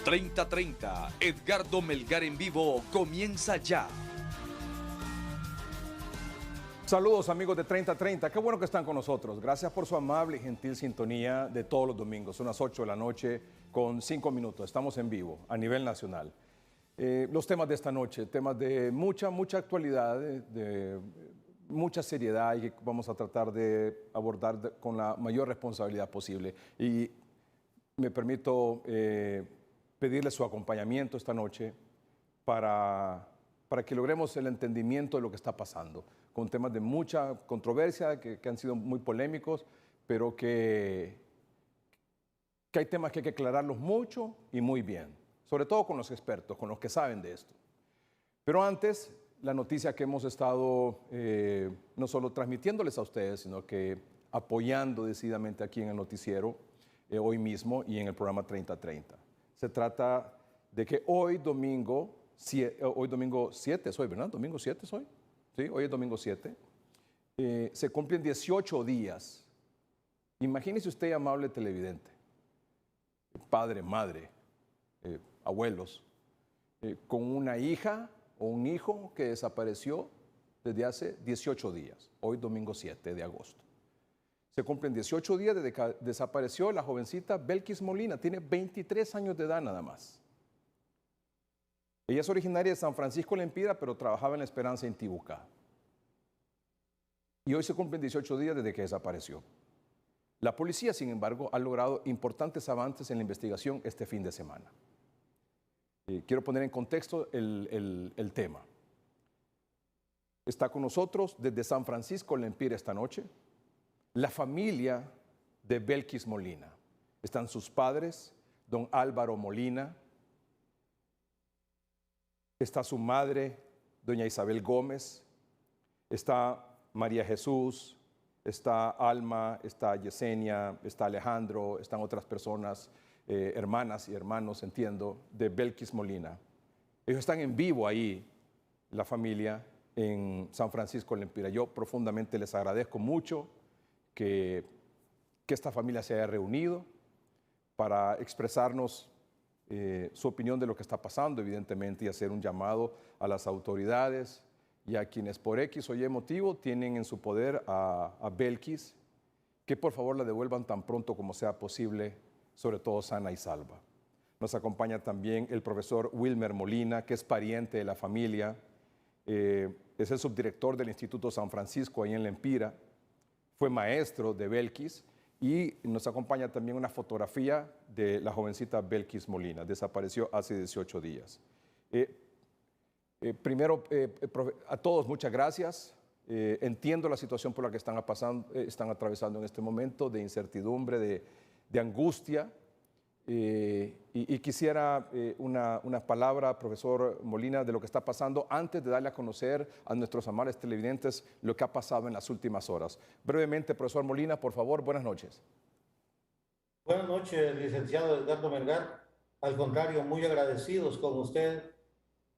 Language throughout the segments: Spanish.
3030, Edgardo Melgar en vivo comienza ya. Saludos amigos de 3030, qué bueno que están con nosotros. Gracias por su amable y gentil sintonía de todos los domingos. Son las 8 de la noche con 5 minutos. Estamos en vivo a nivel nacional. Los temas de esta noche, temas de mucha actualidad, de mucha seriedad y que vamos a tratar de abordar con la mayor responsabilidad posible. Y me permito pedirle su acompañamiento esta noche para que logremos el entendimiento de lo que está pasando, con temas de mucha controversia, que han sido muy polémicos, pero que hay temas que hay que aclararlos mucho y muy bien, sobre todo con los expertos, con los que saben de esto. Pero antes, la noticia que hemos estado no solo transmitiéndoles a ustedes, sino que apoyando decididamente aquí en el noticiero, hoy mismo y en el programa 3030. Se trata de que hoy domingo 7 es hoy, ¿verdad? ¿Domingo 7 es hoy? Sí, hoy es domingo 7. Se cumplen 18 días. Imagínese usted, amable televidente, padre, madre, abuelos, con una hija o un hijo que desapareció desde hace 18 días, hoy domingo 7 de agosto. Se cumplen 18 días desde que desapareció la jovencita Belkis Molina, tiene 23 años de edad nada más. Ella es originaria de San Francisco Lempira, pero trabajaba en La Esperanza en Tibucá. Y hoy se cumplen 18 días desde que desapareció. La policía, sin embargo, ha logrado importantes avances en la investigación este fin de semana. Quiero poner en contexto el tema. Está con nosotros desde San Francisco Lempira esta noche la familia de Belkis Molina. Están sus padres, don Álvaro Molina, está su madre, doña Isabel Gómez, está María Jesús, está Alma, está Yesenia, está Alejandro, están otras personas, hermanas y hermanos, entiendo, de Belkis Molina. Ellos están en vivo ahí, la familia, en San Francisco Lempira. Yo profundamente les agradezco mucho que esta familia se haya reunido para expresarnos su opinión de lo que está pasando, evidentemente, y hacer un llamado a las autoridades y a quienes por X o Y motivo tienen en su poder a Belkis, que por favor la devuelvan tan pronto como sea posible, sobre todo sana y salva. Nos acompaña también el profesor Wilmer Molina, que es pariente de la familia, es el subdirector del Instituto San Francisco ahí en Lempira, fue maestro de Belkis, y nos acompaña también una fotografía de la jovencita Belkis Molina, desapareció hace 18 días. Primero, a todos muchas gracias. Entiendo la situación por la que están atravesando en este momento, de incertidumbre, de angustia. Y quisiera una palabra, profesor Molina, de lo que está pasando antes de darle a conocer a nuestros amables televidentes lo que ha pasado en las últimas horas. Brevemente, profesor Molina, por favor, buenas noches. Buenas noches, licenciado Edgardo Melgar. Al contrario, muy agradecidos con usted,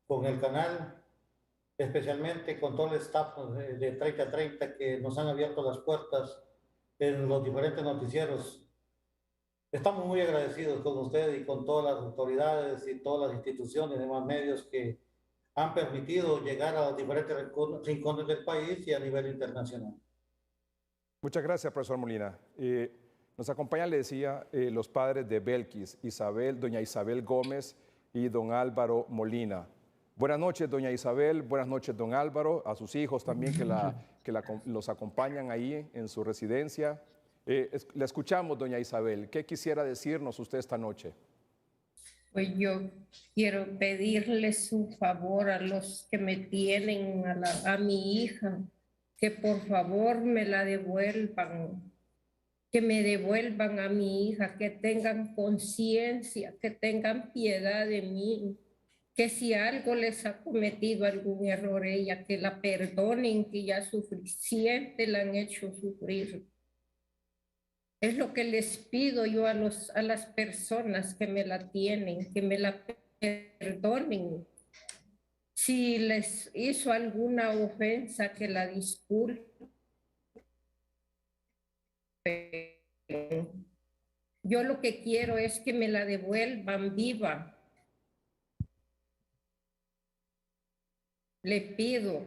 con el canal, especialmente con todo el staff de 3030 que nos han abierto las puertas en los diferentes noticieros. Estamos muy agradecidos con usted y con todas las autoridades y todas las instituciones y demás medios que han permitido llegar a los diferentes rincones del país y a nivel internacional. Muchas gracias, profesor Molina. Nos acompañan, le decía, los padres de Belkis, doña Isabel Gómez y don Álvaro Molina. Buenas noches, doña Isabel, buenas noches, don Álvaro, a sus hijos también los acompañan ahí en su residencia. Le escuchamos, doña Isabel. ¿Qué quisiera decirnos usted esta noche? Pues yo quiero pedirles un favor a los que me tienen, a mi hija, que por favor me la devuelvan, que me devuelvan a mi hija, que tengan conciencia, que tengan piedad de mí, que si algo les ha cometido algún error ella, que la perdonen, que ya suficiente la han hecho sufrir. Es lo que les pido yo a las personas que me la tienen, que me la perdonen. Si les hizo alguna ofensa, que la disculpen. Yo lo que quiero es que me la devuelvan viva, le pido.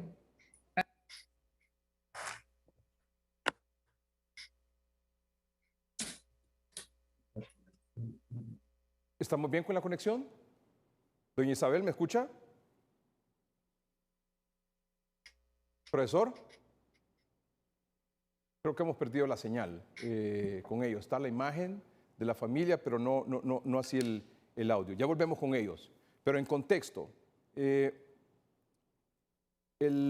¿Estamos bien con la conexión? Doña Isabel, ¿me escucha? Profesor, creo que hemos perdido la señal con ellos. Está la imagen de la familia, pero no así el audio. Ya volvemos con ellos. Pero en contexto, el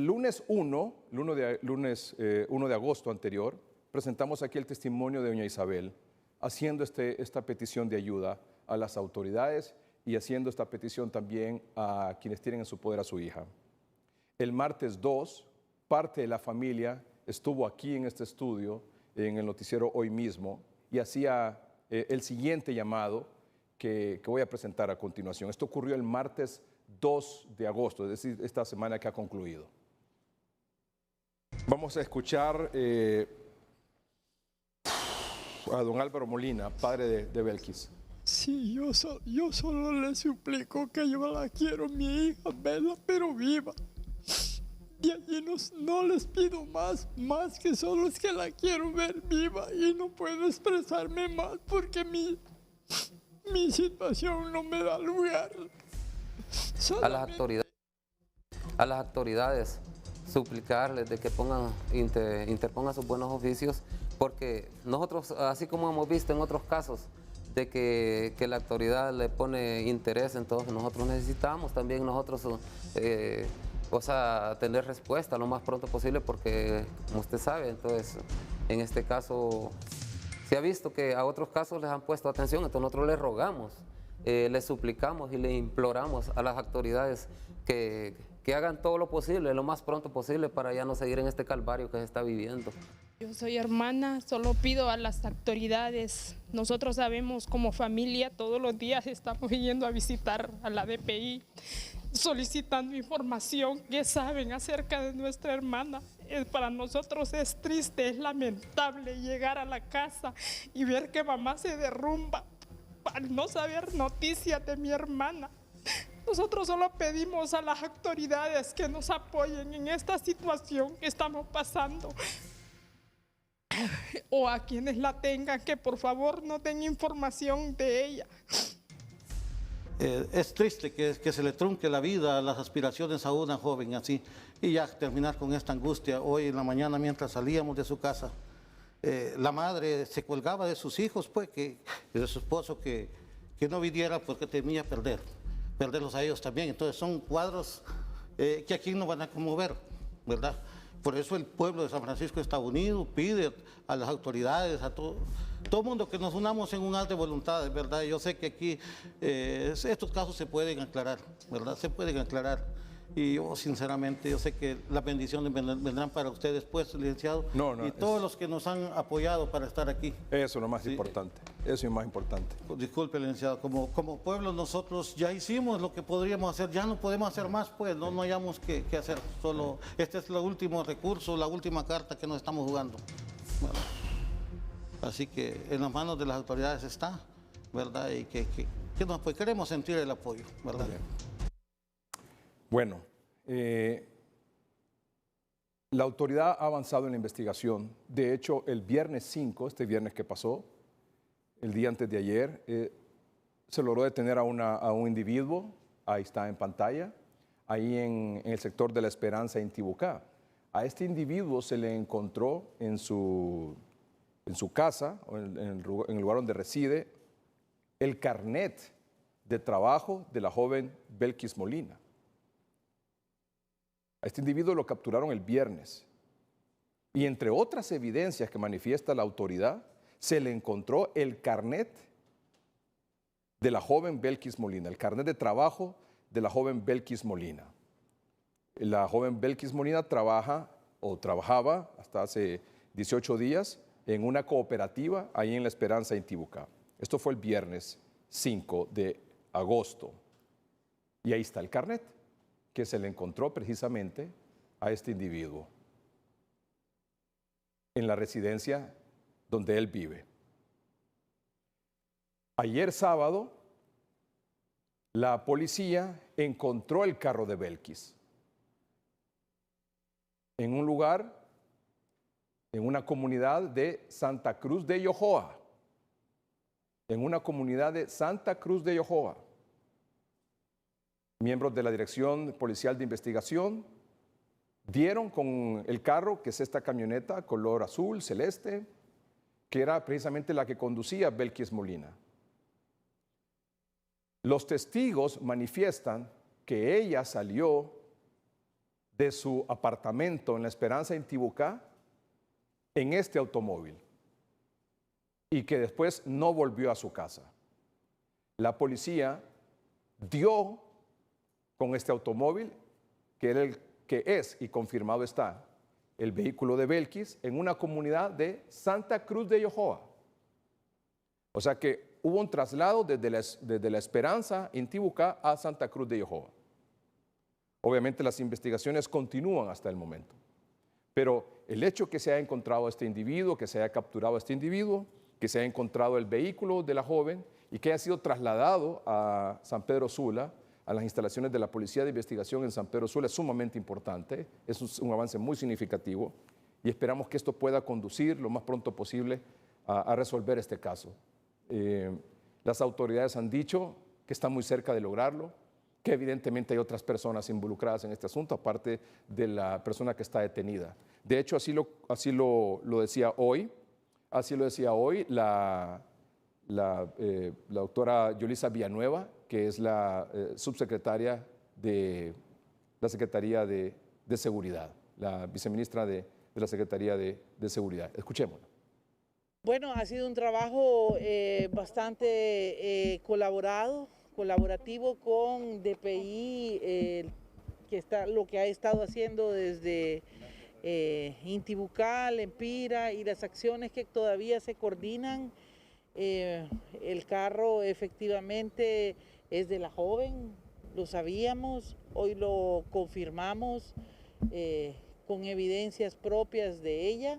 lunes 1 de agosto anterior, presentamos aquí el testimonio de doña Isabel, haciendo esta petición de ayuda a las autoridades y haciendo esta petición también a quienes tienen en su poder a su hija. El martes 2, parte de la familia estuvo aquí en este estudio, en el noticiero Hoy Mismo, y hacía el siguiente llamado que voy a presentar a continuación. Esto ocurrió el martes 2 de agosto, es decir, esta semana que ha concluido. Vamos a escuchar a don Álvaro Molina, padre de Belkis. Sí, yo solo le suplico que yo la quiero, mi hija, bella pero viva. Y allí no les pido más que solo es que la quiero ver viva y no puedo expresarme más porque mi situación no me da lugar. A las autoridades suplicarles de que interpongan sus buenos oficios, porque nosotros, así como hemos visto en otros casos, de que la autoridad le pone interés en todo, nosotros necesitamos también nosotros tener respuesta lo más pronto posible, porque como usted sabe, entonces en este caso se ha visto que a otros casos les han puesto atención, entonces nosotros les rogamos, les suplicamos y les imploramos a las autoridades que hagan todo lo posible, lo más pronto posible, para ya no seguir en este calvario que se está viviendo. Yo soy hermana, solo pido a las autoridades. Nosotros sabemos como familia, todos los días estamos yendo a visitar a la DPI, solicitando información que saben acerca de nuestra hermana. Para nosotros es triste, es lamentable llegar a la casa y ver que mamá se derrumba al no saber noticias de mi hermana. Nosotros solo pedimos a las autoridades que nos apoyen en esta situación que estamos pasando, o a quienes la tengan, que por favor nos den información de ella. Es triste que se le trunque la vida, las aspiraciones a una joven así, y ya terminar con esta angustia. Hoy en la mañana, mientras salíamos de su casa, la madre se colgaba de sus hijos, pues, de su esposo, que no viniera porque temía perderlos a ellos también. Entonces son cuadros que aquí no van a conmover, ¿verdad? Por eso el pueblo de San Francisco está unido, pide a las autoridades, a todo el mundo, que nos unamos en un acto de voluntad, ¿verdad? Yo sé que aquí estos casos se pueden aclarar, ¿verdad? Se pueden aclarar. Y yo, sinceramente, yo sé que las bendiciones vendrán para ustedes, pues, licenciado, y todos los que nos han apoyado para estar aquí. Eso es lo más importante, eso es lo más importante. Disculpe, licenciado, como pueblo nosotros ya hicimos lo que podríamos hacer, ya no podemos hacer más, pues, no hayamos que hacer. Solo, este es el último recurso, la última carta que nos estamos jugando. Bueno, así que en las manos de las autoridades está, ¿verdad? Y que pues, queremos sentir el apoyo, ¿verdad? Bueno, la autoridad ha avanzado en la investigación. De hecho, el viernes 5, este viernes que pasó, el día antes de ayer, se logró detener a un individuo, ahí está en pantalla, ahí en el sector de La Esperanza, en Tibucá. A este individuo se le encontró en su casa, o en el lugar donde reside, el carnet de trabajo de la joven Belkis Molina. A este individuo lo capturaron el viernes y, entre otras evidencias que manifiesta la autoridad, se le encontró el carnet de la joven Belkis Molina, el carnet de trabajo de la joven Belkis Molina. La joven Belkis Molina trabajaba hasta hace 18 días en una cooperativa ahí en La Esperanza, en Tibucá. Esto fue el viernes 5 de agosto. Y ahí está el carnet que se le encontró precisamente a este individuo en la residencia donde él vive. Ayer sábado, la policía encontró el carro de Belkis. en un lugar, en una comunidad de Santa Cruz de Yojoa. En una comunidad de Santa Cruz de Yojoa. Miembros de la Dirección Policial de Investigación dieron con el carro, que es esta camioneta color azul, celeste, que era precisamente la que conducía Belkis Molina. Los testigos manifiestan que ella salió de su apartamento en La Esperanza, en Tibucá, en este automóvil, y que después no volvió a su casa. La policía dio con este automóvil, que era el que es, y confirmado está, el vehículo de Belkis, en una comunidad de Santa Cruz de Yojoa. O sea que hubo un traslado desde la Esperanza en Tibucá a Santa Cruz de Yojoa. Obviamente las investigaciones continúan hasta el momento, pero el hecho que se haya encontrado a este individuo, que se haya capturado a este individuo, que se haya encontrado el vehículo de la joven y que haya sido trasladado a San Pedro Sula, a las instalaciones de la Policía de Investigación en San Pedro Sula, es sumamente importante, es un avance muy significativo y esperamos que esto pueda conducir lo más pronto posible a resolver este caso. Las autoridades han dicho que están muy cerca de lograrlo, que evidentemente hay otras personas involucradas en este asunto, aparte de la persona que está detenida. De hecho, así lo decía hoy la doctora Yulisa Villanueva, que es la subsecretaria de la Secretaría de Seguridad, la viceministra de la Secretaría de Seguridad. Escuchémosla. Bueno, ha sido un trabajo bastante colaborativo con DPI, lo que ha estado haciendo desde Intibucá, Lempira y las acciones que todavía se coordinan. El carro efectivamente es de la joven, lo sabíamos, hoy lo confirmamos con evidencias propias de ella.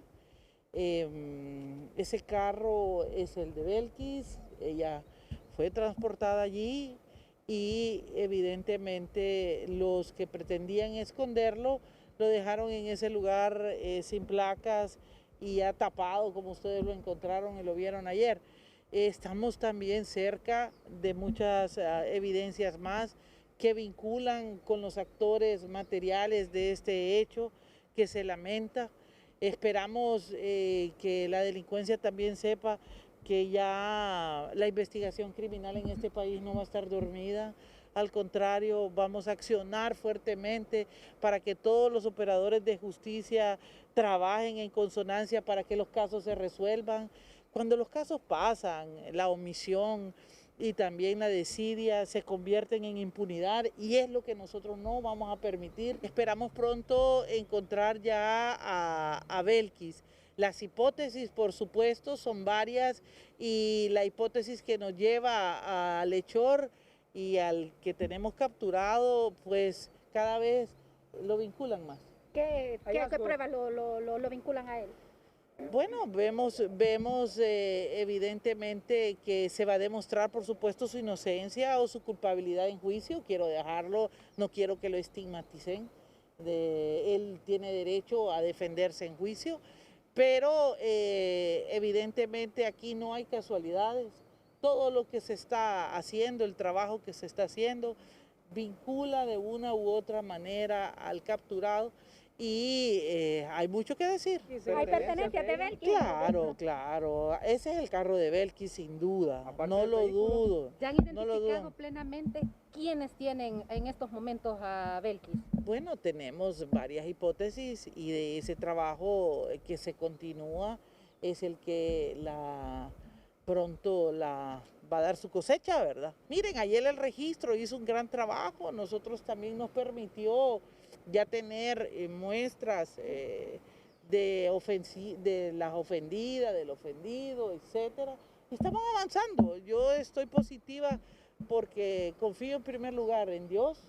Ese carro es el de Belkis, ella fue transportada allí y evidentemente los que pretendían esconderlo lo dejaron en ese lugar sin placas y ya tapado, como ustedes lo encontraron y lo vieron ayer. Estamos también cerca de muchas evidencias más que vinculan con los actores materiales de este hecho que se lamenta. Esperamos que la delincuencia también sepa que ya la investigación criminal en este país no va a estar dormida. Al contrario, vamos a accionar fuertemente para que todos los operadores de justicia trabajen en consonancia para que los casos se resuelvan. Cuando los casos pasan, la omisión y también la desidia se convierten en impunidad y es lo que nosotros no vamos a permitir. Esperamos pronto encontrar ya a Belkis. Las hipótesis, por supuesto, son varias y la hipótesis que nos lleva al hechor y al que tenemos capturado, pues cada vez lo vinculan más. ¿Qué pruebas lo vinculan a él? Bueno, vemos evidentemente que se va a demostrar, por supuesto, su inocencia o su culpabilidad en juicio. Quiero dejarlo, no quiero que lo estigmaticen. Él tiene derecho a defenderse en juicio, pero evidentemente aquí no hay casualidades. Todo lo que se está haciendo, el trabajo que se está haciendo, vincula de una u otra manera al capturado. Y hay mucho que decir. ¿Hay pertenencias de Belkis? Claro. Ese es el carro de Belkis, sin duda. No lo dudo. ¿Ya han identificado plenamente quiénes tienen en estos momentos a Belkis? Bueno, tenemos varias hipótesis y de ese trabajo que se continúa es el que pronto va a dar su cosecha, ¿verdad? Miren, ayer el registro hizo un gran trabajo. Nosotros también nos permitió ya tener muestras de las ofendidas, del ofendido, etcétera. Y estamos avanzando. Yo estoy positiva porque confío en primer lugar en Dios,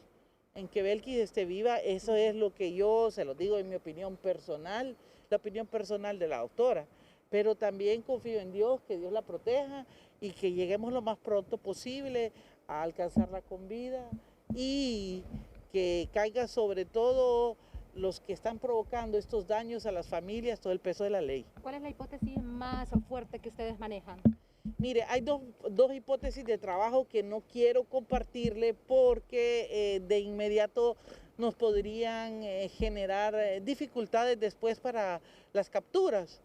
en que Belkis esté viva. Eso es lo que yo se lo digo en mi opinión personal, la opinión personal de la doctora. Pero también confío en Dios, que Dios la proteja y que lleguemos lo más pronto posible a alcanzarla con vida y que caiga sobre todo los que están provocando estos daños a las familias, todo el peso de la ley. ¿Cuál es la hipótesis más fuerte que ustedes manejan? Mire, hay dos hipótesis de trabajo que no quiero compartirle porque de inmediato nos podrían generar dificultades después para las capturas.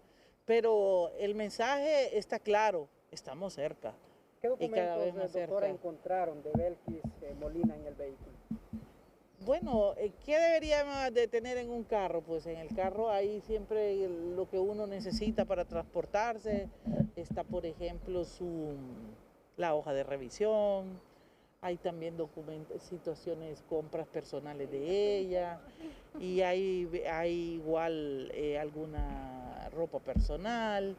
Pero el mensaje está claro, estamos cerca. ¿Qué documentos, doctora, cerca encontraron de Belkis Molina en el vehículo? Bueno, ¿qué deberíamos de tener en un carro? Pues en el carro hay siempre lo que uno necesita para transportarse. Está, por ejemplo, la hoja de revisión. Hay también situaciones, compras personales de ella. Y hay igual alguna ropa personal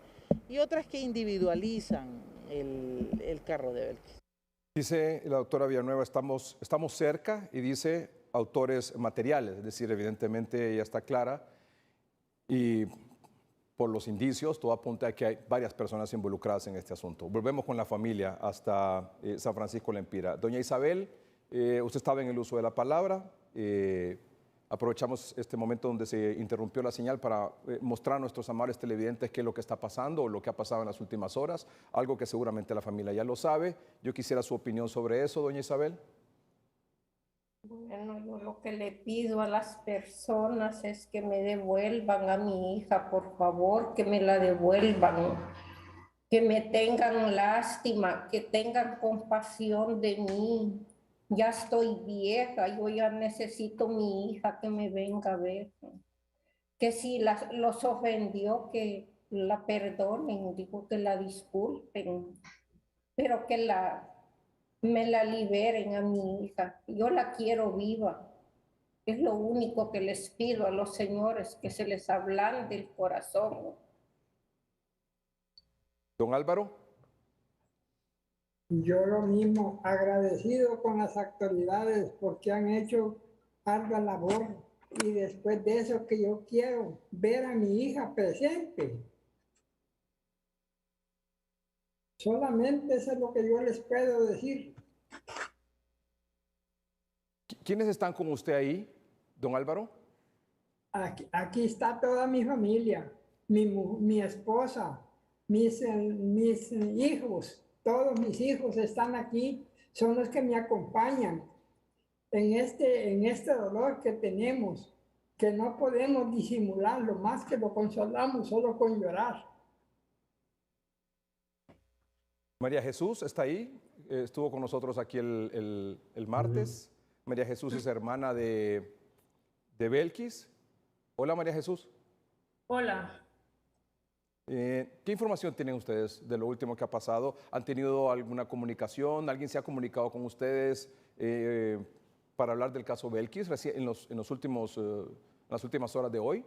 y otras que individualizan el carro de Belkis. Dice la doctora Villanueva, estamos cerca, y dice autores materiales, es decir, evidentemente ella está clara y por los indicios todo apunta a que hay varias personas involucradas en este asunto. Volvemos con la familia hasta San Francisco Lempira. Doña Isabel, usted estaba en el uso de la palabra. Aprovechamos este momento donde se interrumpió la señal para mostrar a nuestros amables televidentes qué es lo que está pasando o lo que ha pasado en las últimas horas, algo que seguramente la familia ya lo sabe. Yo quisiera su opinión sobre eso, doña Isabel. Bueno, yo lo que le pido a las personas es que me devuelvan a mi hija, por favor, que me la devuelvan, que me tengan lástima, que tengan compasión de mí. Ya estoy vieja, yo ya necesito mi hija que me venga a ver. Que si los ofendió, que la perdonen, digo que la disculpen, pero que me la liberen a mi hija. Yo la quiero viva. Es lo único que les pido a los señores, que se les ablande el corazón. Don Álvaro. Yo lo mismo, agradecido con las autoridades porque han hecho ardua labor, y después de eso que yo quiero ver a mi hija presente. Solamente eso es lo que yo les puedo decir. ¿Quiénes están con usted ahí, don Álvaro? Aquí está toda mi familia, mi esposa, mis hijos. Todos mis hijos están aquí, son los que me acompañan en este dolor que tenemos, que no podemos disimularlo, más que lo consolamos solo con llorar. María Jesús está ahí, estuvo con nosotros aquí el martes. María Jesús es hermana de Belkis. Hola, María Jesús. Hola. ¿Qué información tienen ustedes de lo último que ha pasado? ¿Han tenido alguna comunicación? ¿Alguien se ha comunicado con ustedes para hablar del caso Belkis en las últimas horas de hoy?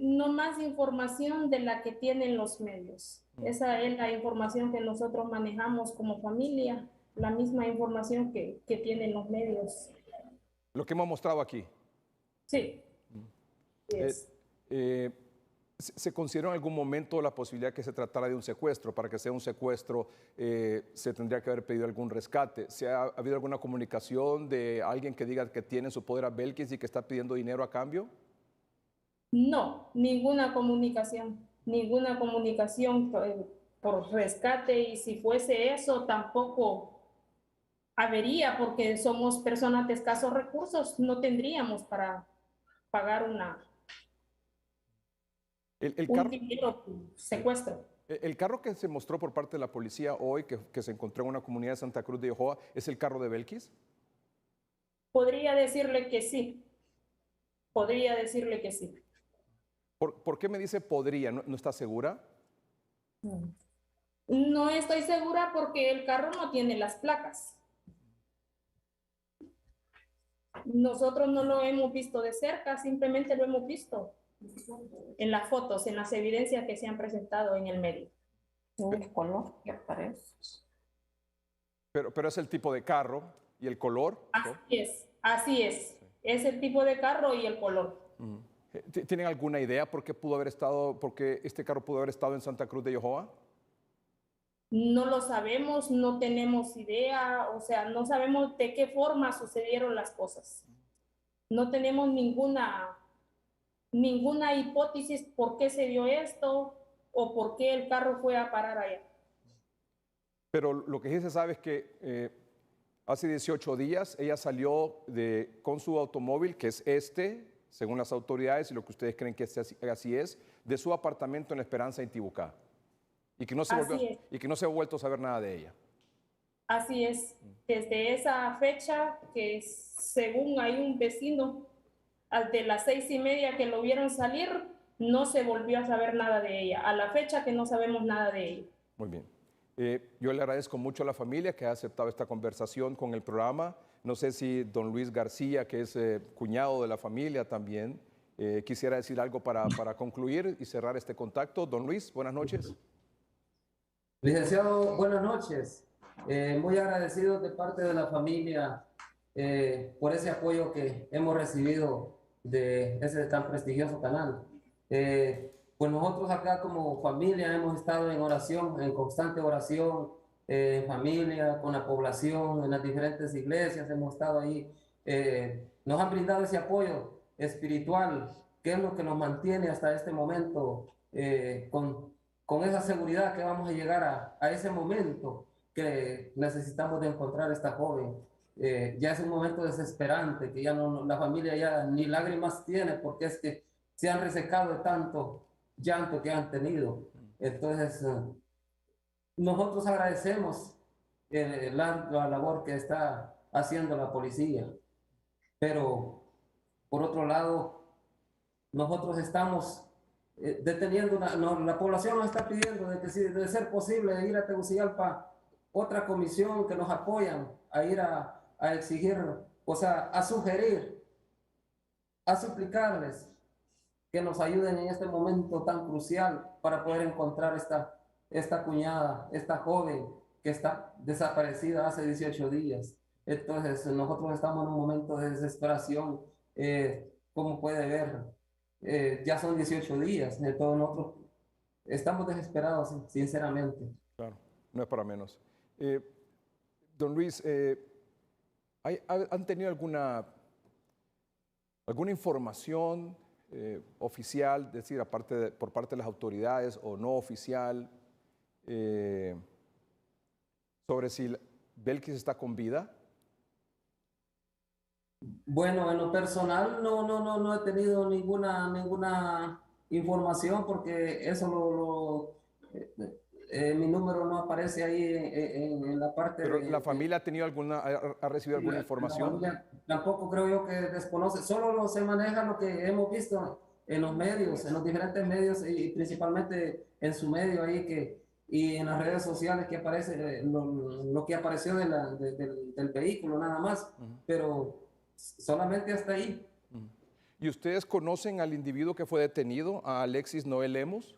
No más información de la que tienen los medios. Esa es la información que nosotros manejamos como familia, la misma información que tienen los medios. Lo que hemos mostrado aquí. Sí. ¿Se consideró en algún momento la posibilidad que se tratara de un secuestro? Para que sea un secuestro, se tendría que haber pedido algún rescate. ¿Ha habido alguna comunicación de alguien que diga que tiene en su poder a Belkis y que está pidiendo dinero a cambio? No, ninguna comunicación por rescate, y si fuese eso tampoco habría, porque somos personas de escasos recursos, no tendríamos para pagar un dinero secuestro. El carro que se mostró por parte de la policía hoy, que se encontró en una comunidad de Santa Cruz de Ojoa, ¿es el carro de Belkis? Podría decirle que sí. Podría decirle que sí. ¿Por qué me dice podría? ¿No está segura? No estoy segura porque el carro no tiene las placas. Nosotros no lo hemos visto de cerca, simplemente lo hemos visto en las fotos, en las evidencias que se han presentado en el medio. El color que aparece. Pero es el tipo de carro y el color. Así es. Es el tipo de carro y el color. ¿Tienen alguna idea por qué este carro pudo haber estado en Santa Cruz de Ojoa? No lo sabemos, no tenemos idea, o sea, no sabemos de qué forma sucedieron las cosas. no tenemos ninguna hipótesis por qué se dio esto o por qué el carro fue a parar allá. Pero lo que sí se sabe es que hace 18 días ella salió con su automóvil, que es según las autoridades y lo que ustedes creen que así es, de su apartamento en La Esperanza, en Tibucá. Y que no se ha vuelto a saber nada de ella. Así es. Desde esa fecha, que según hay un vecino, de las 6:30 que lo vieron salir, no se volvió a saber nada de ella. A la fecha que no sabemos nada de ella. Muy bien. Yo le agradezco mucho a la familia que ha aceptado esta conversación con el programa. No sé si don Luis García, que es cuñado de la familia también, quisiera decir algo para concluir y cerrar este contacto. Don Luis, buenas noches. Licenciado, buenas noches. Muy agradecido de parte de la familia por ese apoyo que hemos recibido de ese tan prestigioso canal. Pues nosotros acá como familia hemos estado en oración, en constante oración, en familia, con la población, en las diferentes iglesias, hemos estado ahí. Nos han brindado ese apoyo espiritual, que es lo que nos mantiene hasta este momento con esa seguridad que vamos a llegar a ese momento que necesitamos de encontrar a esta joven. Ya es un momento desesperante, que ya la familia ya ni lágrimas tiene, porque es que se han resecado de tanto llanto que han tenido. Entonces, nosotros agradecemos la labor que está haciendo la policía, pero por otro lado, nosotros estamos deteniendo, la población nos está pidiendo de que si de ser posible ir a Tegucigalpa, otra comisión que nos apoyan a ir a exigir, o sea, a sugerir, a suplicarles que nos ayuden en este momento tan crucial para poder encontrar esta cuñada, esta joven que está desaparecida hace 18 días. Entonces, nosotros estamos en un momento de desesperación, como puede ver, ya son 18 días, entonces nosotros estamos desesperados, sinceramente. Claro, no es para menos. Don Luis, ¿han tenido alguna información oficial, es decir, por parte de las autoridades o no oficial, sobre si Belkis está con vida? Bueno, en lo personal no he tenido ninguna información, porque eso mi número no aparece ahí en la parte. Pero la familia ha tenido ha recibido alguna información. La familia tampoco creo yo que desconoce, solo se maneja lo que hemos visto en los medios, en los diferentes medios y principalmente en su medio ahí y en las redes sociales que aparece lo que apareció del vehículo nada más, pero solamente hasta ahí. ¿Y ustedes conocen al individuo que fue detenido, a Alexis Noel Lemos?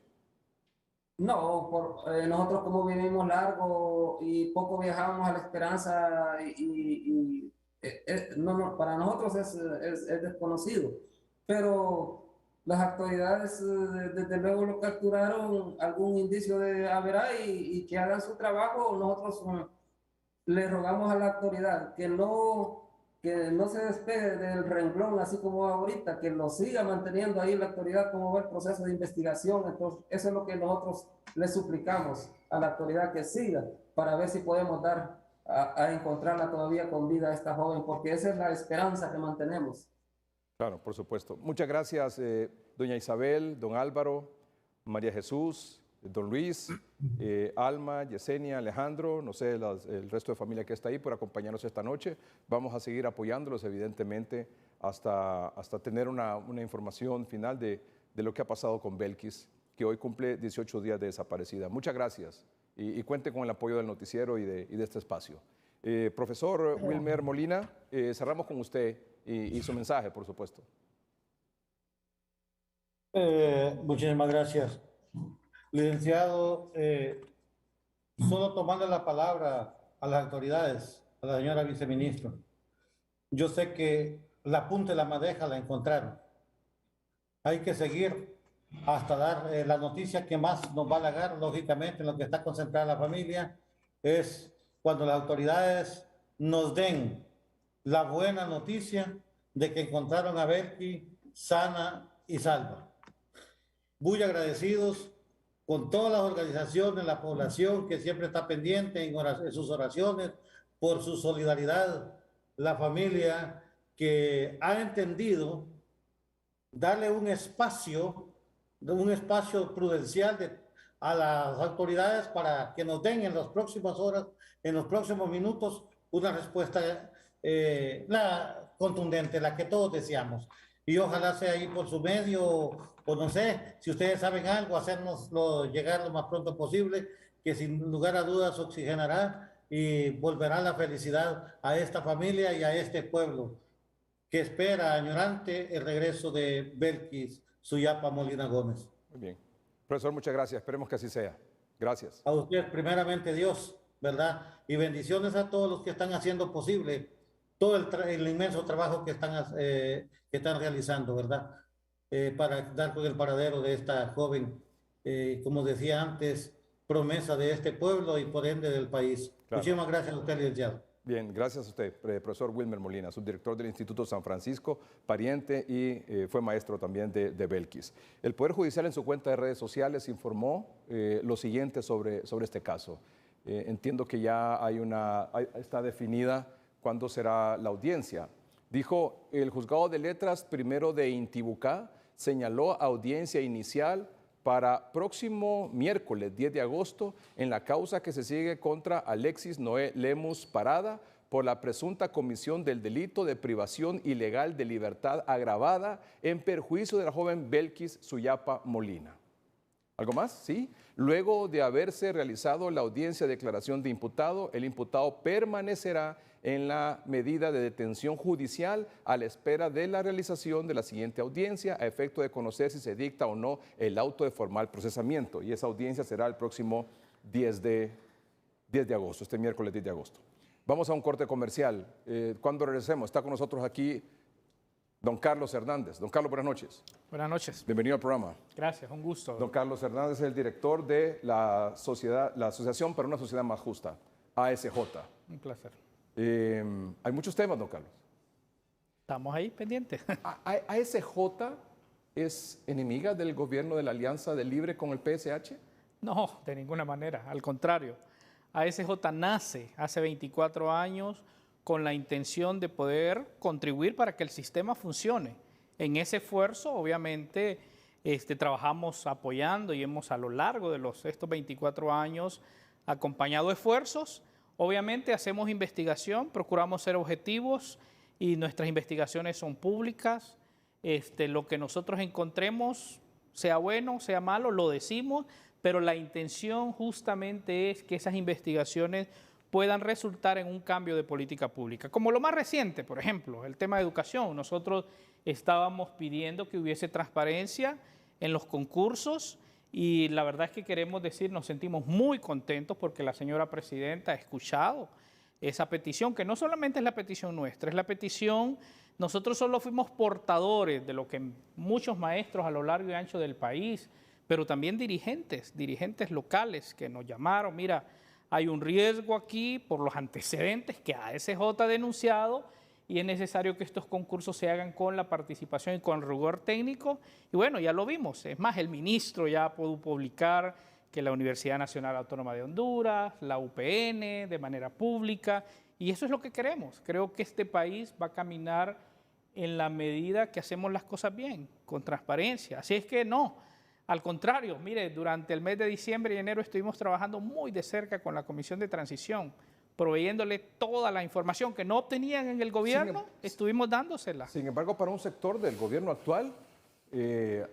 No, nosotros como vivimos largo y poco viajamos a La Esperanza para nosotros es desconocido, pero las autoridades desde luego lo capturaron, algún indicio de haberá y que hagan su trabajo. Nosotros le rogamos a la autoridad que no se despegue del renglón, así como ahorita, que lo siga manteniendo ahí la autoridad, como va el proceso de investigación. Entonces, eso es lo que nosotros le suplicamos a la autoridad, que siga, para ver si podemos dar a encontrarla todavía con vida a esta joven, porque esa es la esperanza que mantenemos. Claro, por supuesto. Muchas gracias, doña Isabel, don Álvaro, María Jesús, don Luis, Alma, Yesenia, Alejandro, no sé, el resto de familia que está ahí, por acompañarnos esta noche. Vamos a seguir apoyándolos, evidentemente, hasta tener una información final de lo que ha pasado con Belkis, que hoy cumple 18 días de desaparecida. Muchas gracias y cuente con el apoyo del noticiero y de este espacio. Profesor Wilmer Molina, cerramos con usted y su mensaje, por supuesto. Muchísimas gracias. Licenciado, solo tomando la palabra a las autoridades, a la señora viceministra, yo sé que la punta de la madeja la encontraron. Hay que seguir hasta dar la noticia que más nos va a halagar, lógicamente, en lo que está concentrada la familia, es cuando las autoridades nos den la buena noticia de que encontraron a Belkis sana y salva. Muy agradecidos con todas las organizaciones, la población que siempre está pendiente en sus oraciones, por su solidaridad, la familia que ha entendido darle un espacio prudencial a las autoridades para que nos den en las próximas horas, en los próximos minutos, una respuesta contundente, la que todos deseamos. Y ojalá sea ahí por su medio, o no sé, si ustedes saben algo, hacérnoslo llegar lo más pronto posible, que sin lugar a dudas oxigenará y volverá la felicidad a esta familia y a este pueblo que espera añorante el regreso de Belkis Suyapa Molina Gómez. Muy bien. Profesor, muchas gracias. Esperemos que así sea. Gracias. A usted, primeramente Dios, ¿verdad? Y bendiciones a todos los que están haciendo posible todo el inmenso trabajo que están realizando, ¿verdad? Para dar con el paradero de esta joven, como decía antes, promesa de este pueblo y por ende del país. Claro. Muchísimas gracias a usted, licenciado. Bien, gracias a usted, profesor Wilmer Molina, subdirector del Instituto San Francisco, pariente y fue maestro también de Belkis. El Poder Judicial en su cuenta de redes sociales informó lo siguiente sobre este caso. Entiendo que ya está definida cuándo será la audiencia. Dijo, el Juzgado de Letras primero de Intibucá señaló audiencia inicial para próximo miércoles 10 de agosto en la causa que se sigue contra Alexis Noé Lemus Parada por la presunta comisión del delito de privación ilegal de libertad agravada en perjuicio de la joven Belkis Suyapa Molina. ¿Algo más? Sí. Luego de haberse realizado la audiencia de declaración de imputado, el imputado permanecerá en la medida de detención judicial a la espera de la realización de la siguiente audiencia a efecto de conocer si se dicta o no el auto de formal procesamiento. Y esa audiencia será el próximo 10 de agosto, este miércoles 10 de agosto. Vamos a un corte comercial. Cuando regresemos, está con nosotros aquí don Carlos Hernández. Don Carlos, buenas noches. Buenas noches. Bienvenido al programa. Gracias, un gusto. Don Carlos Hernández es el director de la Asociación para una Sociedad Más Justa, ASJ. Un placer. Hay muchos temas, don Carlos. Estamos ahí pendientes. ¿ASJ es enemiga del gobierno de la Alianza del Libre con el PSH? No, de ninguna manera. Al contrario, ASJ nace hace 24 años con la intención de poder contribuir para que el sistema funcione. En ese esfuerzo, obviamente, trabajamos apoyando y hemos a lo largo de estos 24 años acompañado esfuerzos. Obviamente hacemos investigación, procuramos ser objetivos y nuestras investigaciones son públicas. Lo que nosotros encontremos, sea bueno, sea malo, lo decimos, pero la intención justamente es que esas investigaciones puedan resultar en un cambio de política pública. Como lo más reciente, por ejemplo, el tema de educación. Nosotros estábamos pidiendo que hubiese transparencia en los concursos y la verdad es que queremos decir, nos sentimos muy contentos porque la señora presidenta ha escuchado esa petición, que no solamente es la petición nuestra, es la petición, nosotros solo fuimos portadores de lo que muchos maestros a lo largo y ancho del país, pero también dirigentes locales que nos llamaron, mira, hay un riesgo aquí por los antecedentes que ASJ ha denunciado y es necesario que estos concursos se hagan con la participación y con rigor técnico. Y bueno, ya lo vimos. Es más, el ministro ya pudo publicar que la Universidad Nacional Autónoma de Honduras, la UPN, de manera pública, y eso es lo que queremos. Creo que este país va a caminar en la medida que hacemos las cosas bien, con transparencia. Así es que no. Al contrario, mire, durante el mes de diciembre y enero estuvimos trabajando muy de cerca con la Comisión de Transición, proveyéndole toda la información que no obtenían en el gobierno, estuvimos dándosela. Sin embargo, para un sector del gobierno actual,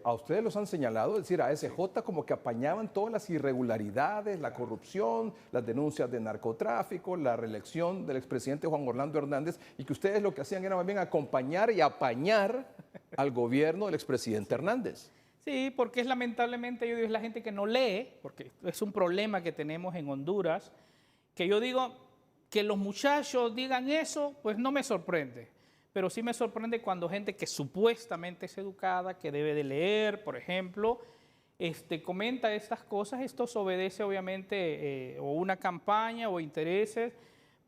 a ustedes los han señalado, es decir, a ASJ como que apañaban todas las irregularidades, la corrupción, las denuncias de narcotráfico, la reelección del expresidente Juan Orlando Hernández, y que ustedes lo que hacían era más bien acompañar y apañar al gobierno del expresidente Hernández. Sí, porque es lamentablemente, yo digo, es la gente que no lee, porque es un problema que tenemos en Honduras, que yo digo que los muchachos digan eso, pues no me sorprende, pero sí me sorprende cuando gente que supuestamente es educada, que debe de leer, por ejemplo, comenta estas cosas. Esto obedece obviamente o una campaña o intereses,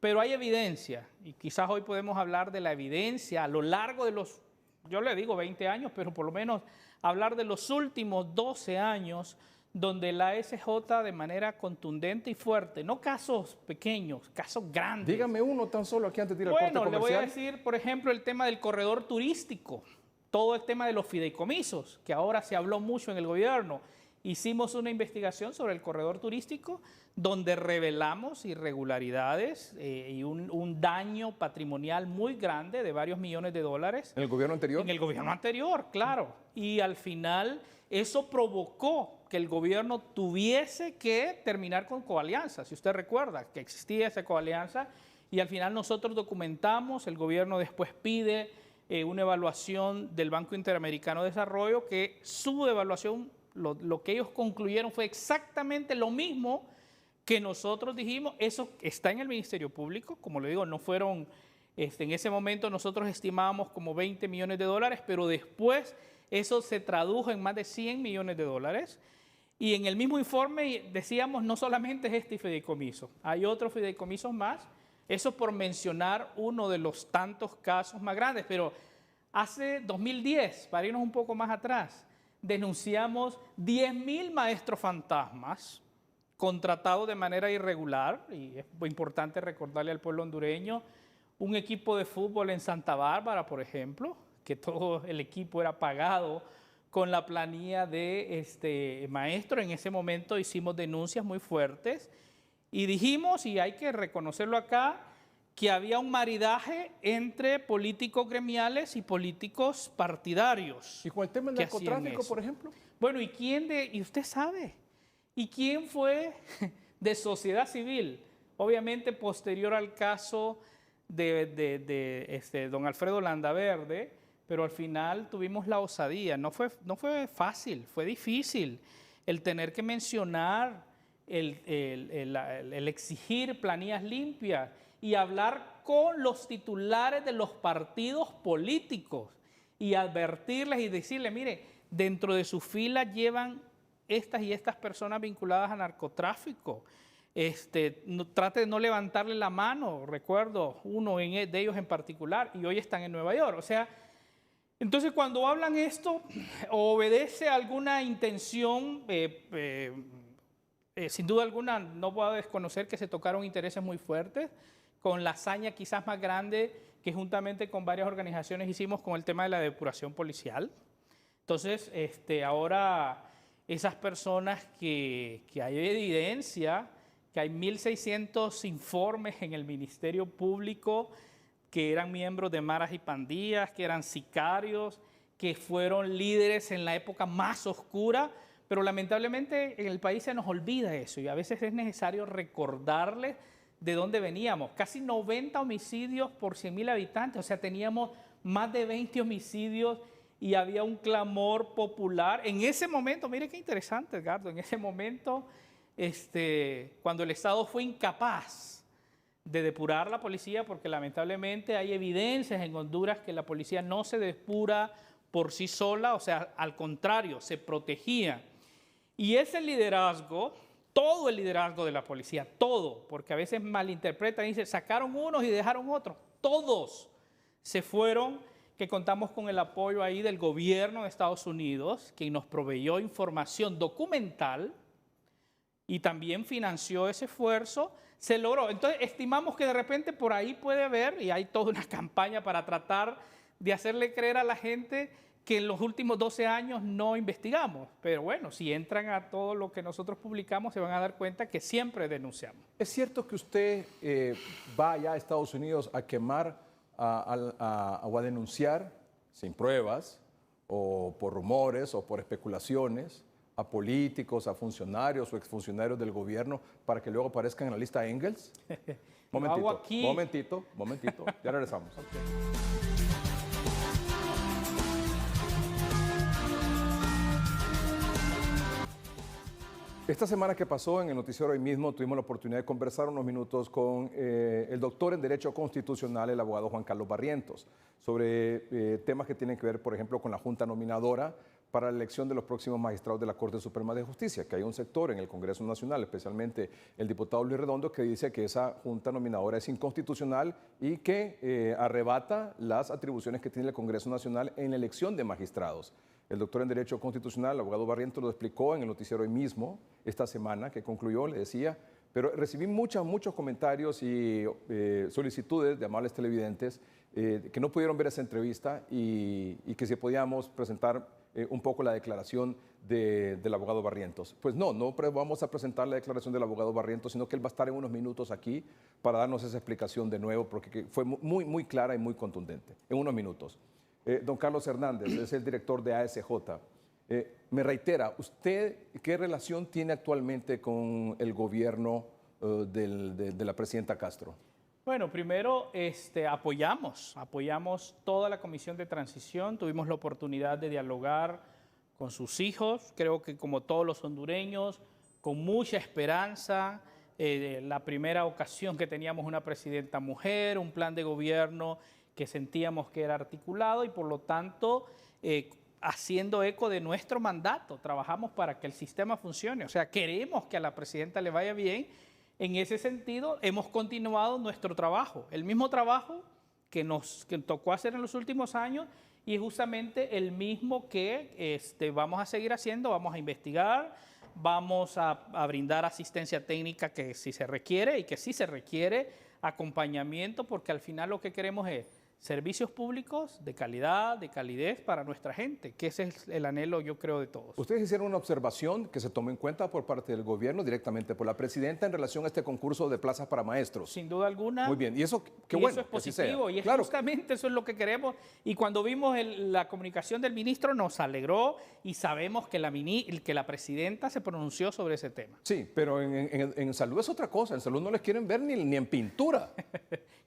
pero hay evidencia, y quizás hoy podemos hablar de la evidencia a lo largo de los, yo le digo 20 años, pero por lo menos hablar de los últimos 12 años, donde la SJ de manera contundente y fuerte, no casos pequeños, casos grandes. Dígame uno tan solo aquí antes de ir al corte comercial. Bueno, le voy a decir, por ejemplo, el tema del corredor turístico, todo el tema de los fideicomisos, que ahora se habló mucho en el gobierno. Hicimos una investigación sobre el corredor turístico donde revelamos irregularidades y un daño patrimonial muy grande de varios millones de dólares. ¿En el gobierno anterior? En el gobierno anterior, claro. Y al final eso provocó que el gobierno tuviese que terminar con coalianza. Si usted recuerda que existía esa coalianza y al final nosotros documentamos, el gobierno después pide una evaluación del Banco Interamericano de Desarrollo, que su evaluación, lo que ellos concluyeron fue exactamente lo mismo que nosotros dijimos. Eso está en el Ministerio Público, como le digo, no fueron, en ese momento nosotros estimábamos como 20 millones de dólares, pero después eso se tradujo en más de 100 millones de dólares. Y en el mismo informe decíamos, no solamente es este fideicomiso, hay otros fideicomisos más. Eso por mencionar uno de los tantos casos más grandes, pero hace 2010, para irnos un poco más atrás, denunciamos 10.000 maestros fantasmas contratados de manera irregular, y es muy importante recordarle al pueblo hondureño, un equipo de fútbol en Santa Bárbara, por ejemplo, que todo el equipo era pagado con la planilla de maestro. En ese momento hicimos denuncias muy fuertes y dijimos, y hay que reconocerlo acá, que había un maridaje entre políticos gremiales y políticos partidarios. ¿Y con el tema del narcotráfico, por ejemplo? Bueno, y usted sabe, ¿y quién fue de sociedad civil? Obviamente posterior al caso de don Alfredo Landaverde, pero al final tuvimos la osadía. No fue fácil, fue difícil el tener que mencionar, el exigir planillas limpias y hablar con los titulares de los partidos políticos y advertirles y decirles, mire, dentro de su fila llevan estas y estas personas vinculadas a narcotráfico. Trate de no levantarle la mano. Recuerdo uno de ellos en particular y hoy están en Nueva York. O sea, entonces cuando hablan esto, obedece a alguna intención, sin duda alguna no puedo desconocer que se tocaron intereses muy fuertes, con la hazaña quizás más grande que juntamente con varias organizaciones hicimos con el tema de la depuración policial. Entonces, ahora esas personas que hay evidencia, que hay 1.600 informes en el Ministerio Público que eran miembros de maras y pandillas, que eran sicarios, que fueron líderes en la época más oscura, pero lamentablemente en el país se nos olvida eso y a veces es necesario recordarles de dónde veníamos. Casi 90 homicidios por 100.000 habitantes, o sea, teníamos más de 20 homicidios y había un clamor popular. En ese momento, mire qué interesante, Edgardo, en ese momento, cuando el Estado fue incapaz de depurar la policía, porque lamentablemente hay evidencias en Honduras que la policía no se depura por sí sola, o sea, al contrario, se protegía. Y ese liderazgo, todo el liderazgo de la policía, todo, porque a veces malinterpretan y dicen, sacaron unos y dejaron otros, todos se fueron, que contamos con el apoyo ahí del gobierno de Estados Unidos, quien nos proveyó información documental y también financió ese esfuerzo, se logró. Entonces estimamos que de repente por ahí puede haber, y hay toda una campaña para tratar de hacerle creer a la gente que en los últimos 12 años no investigamos. Pero bueno, si entran a todo lo que nosotros publicamos, se van a dar cuenta que siempre denunciamos. ¿Es cierto que usted va allá a Estados Unidos a quemar o a denunciar sin pruebas o por rumores o por especulaciones a políticos, a funcionarios o exfuncionarios del gobierno para que luego aparezcan en la lista Engels? Momentito, ya regresamos. Okay. Esta semana que pasó en el noticiero hoy mismo tuvimos la oportunidad de conversar unos minutos con el doctor en Derecho Constitucional, el abogado Juan Carlos Barrientos, sobre temas que tienen que ver, por ejemplo, con la Junta Nominadora para la elección de los próximos magistrados de la Corte Suprema de Justicia, que hay un sector en el Congreso Nacional, especialmente el diputado Luis Redondo, que dice que esa junta nominadora es inconstitucional y que arrebata las atribuciones que tiene el Congreso Nacional en la elección de magistrados. El doctor en Derecho Constitucional, el abogado Barrientos, lo explicó en el noticiero hoy mismo, esta semana que concluyó, le decía, pero recibí muchos comentarios y solicitudes de amables televidentes que no pudieron ver esa entrevista y que si podíamos presentar un poco la declaración del abogado Barrientos. Pues no vamos a presentar la declaración del abogado Barrientos, sino que él va a estar en unos minutos aquí para darnos esa explicación de nuevo, porque fue muy clara y muy contundente, en unos minutos. Don Carlos Hernández es el director de ASJ. Me reitera, ¿usted qué relación tiene actualmente con el gobierno de la presidenta Castro? Bueno, primero apoyamos toda la comisión de transición, tuvimos la oportunidad de dialogar con sus hijos, creo que como todos los hondureños, con mucha esperanza. La primera ocasión que teníamos una presidenta mujer, un plan de gobierno que sentíamos que era articulado y por lo tanto haciendo eco de nuestro mandato, trabajamos para que el sistema funcione, o sea, queremos que a la presidenta le vaya bien. En ese sentido, hemos continuado nuestro trabajo, el mismo trabajo que nos tocó hacer en los últimos años y es justamente el mismo que vamos a seguir haciendo, vamos a investigar, vamos a brindar asistencia técnica que sí se requiere y que sí se requiere acompañamiento, porque al final lo que queremos es servicios públicos de calidad, de calidez para nuestra gente, que ese es el anhelo, yo creo, de todos. Ustedes hicieron una observación que se tomó en cuenta por parte del gobierno, directamente por la presidenta, en relación a este concurso de plazas para maestros. Sin duda alguna. Muy bien, y eso, qué bueno. Eso es positivo, y es claro. justamente eso es lo que queremos. Y cuando vimos la comunicación del ministro, nos alegró y sabemos que la presidenta se pronunció sobre ese tema. Sí, pero en salud es otra cosa. En salud no les quieren ver ni en pintura.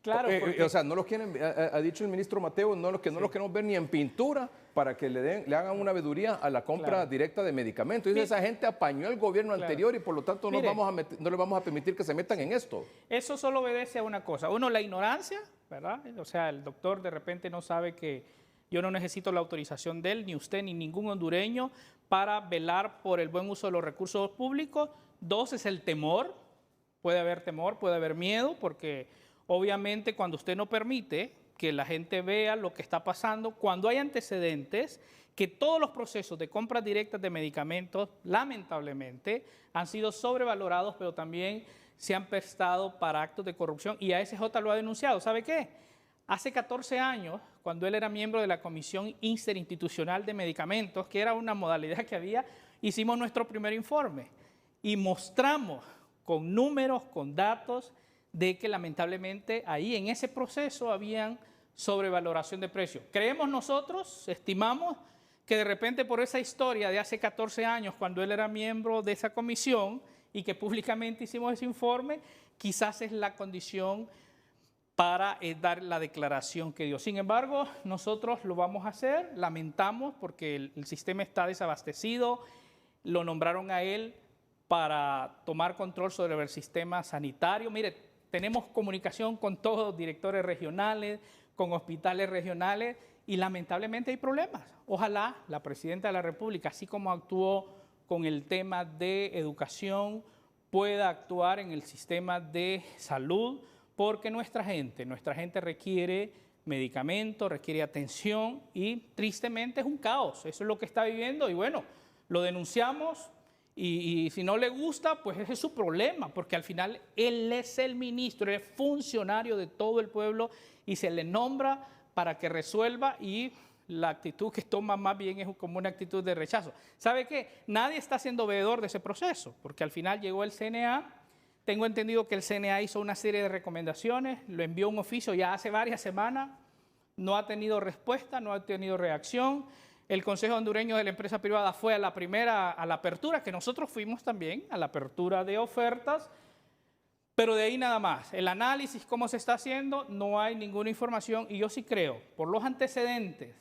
Claro. O sea, no los quieren, ha dicho el ministro Mateo, no los queremos ver ni en pintura para que le hagan una veeduría a la compra directa de medicamentos. Y esa gente apañó el gobierno anterior y por lo tanto no le vamos a permitir que se metan en esto. Eso solo obedece a una cosa. Uno, la ignorancia, ¿verdad? O sea, el doctor de repente no sabe que yo no necesito la autorización de él, ni usted, ni ningún hondureño, para velar por el buen uso de los recursos públicos. Dos, es el temor. Puede haber miedo, porque obviamente cuando usted no permite que la gente vea lo que está pasando, cuando hay antecedentes, que todos los procesos de compras directas de medicamentos, lamentablemente, han sido sobrevalorados, pero también se han prestado para actos de corrupción, y ASJ lo ha denunciado. ¿Sabe qué? Hace 14 años, cuando él era miembro de la Comisión Interinstitucional de Medicamentos, que era una modalidad que había, hicimos nuestro primer informe y mostramos con números, con datos, de que lamentablemente ahí en ese proceso habían sobrevaloración de precios. Creemos nosotros, estimamos que de repente por esa historia de hace 14 años, cuando él era miembro de esa comisión y que públicamente hicimos ese informe, quizás es la condición para dar la declaración que dio. Sin embargo, nosotros lo vamos a hacer, lamentamos porque el sistema está desabastecido, lo nombraron a él para tomar control sobre el sistema sanitario. Mire, tenemos comunicación con todos los directores regionales, con hospitales regionales y lamentablemente hay problemas. Ojalá la presidenta de la República, así como actuó con el tema de educación, pueda actuar en el sistema de salud, porque nuestra gente requiere medicamentos, requiere atención y tristemente es un caos. Eso es lo que está viviendo y bueno, lo denunciamos. Y si no le gusta, pues ese es su problema, porque al final él es el ministro, es funcionario de todo el pueblo y se le nombra para que resuelva y la actitud que toma más bien es como una actitud de rechazo. ¿Sabe qué? Nadie está siendo veedor de ese proceso, porque al final llegó el CNA, tengo entendido que el CNA hizo una serie de recomendaciones, lo envió un oficio ya hace varias semanas, no ha tenido respuesta, no ha tenido reacción. El Consejo Hondureño de la Empresa Privada fue a la apertura, que nosotros fuimos también, a la apertura de ofertas, pero de ahí nada más. El análisis, cómo se está haciendo, no hay ninguna información y yo sí creo, por los antecedentes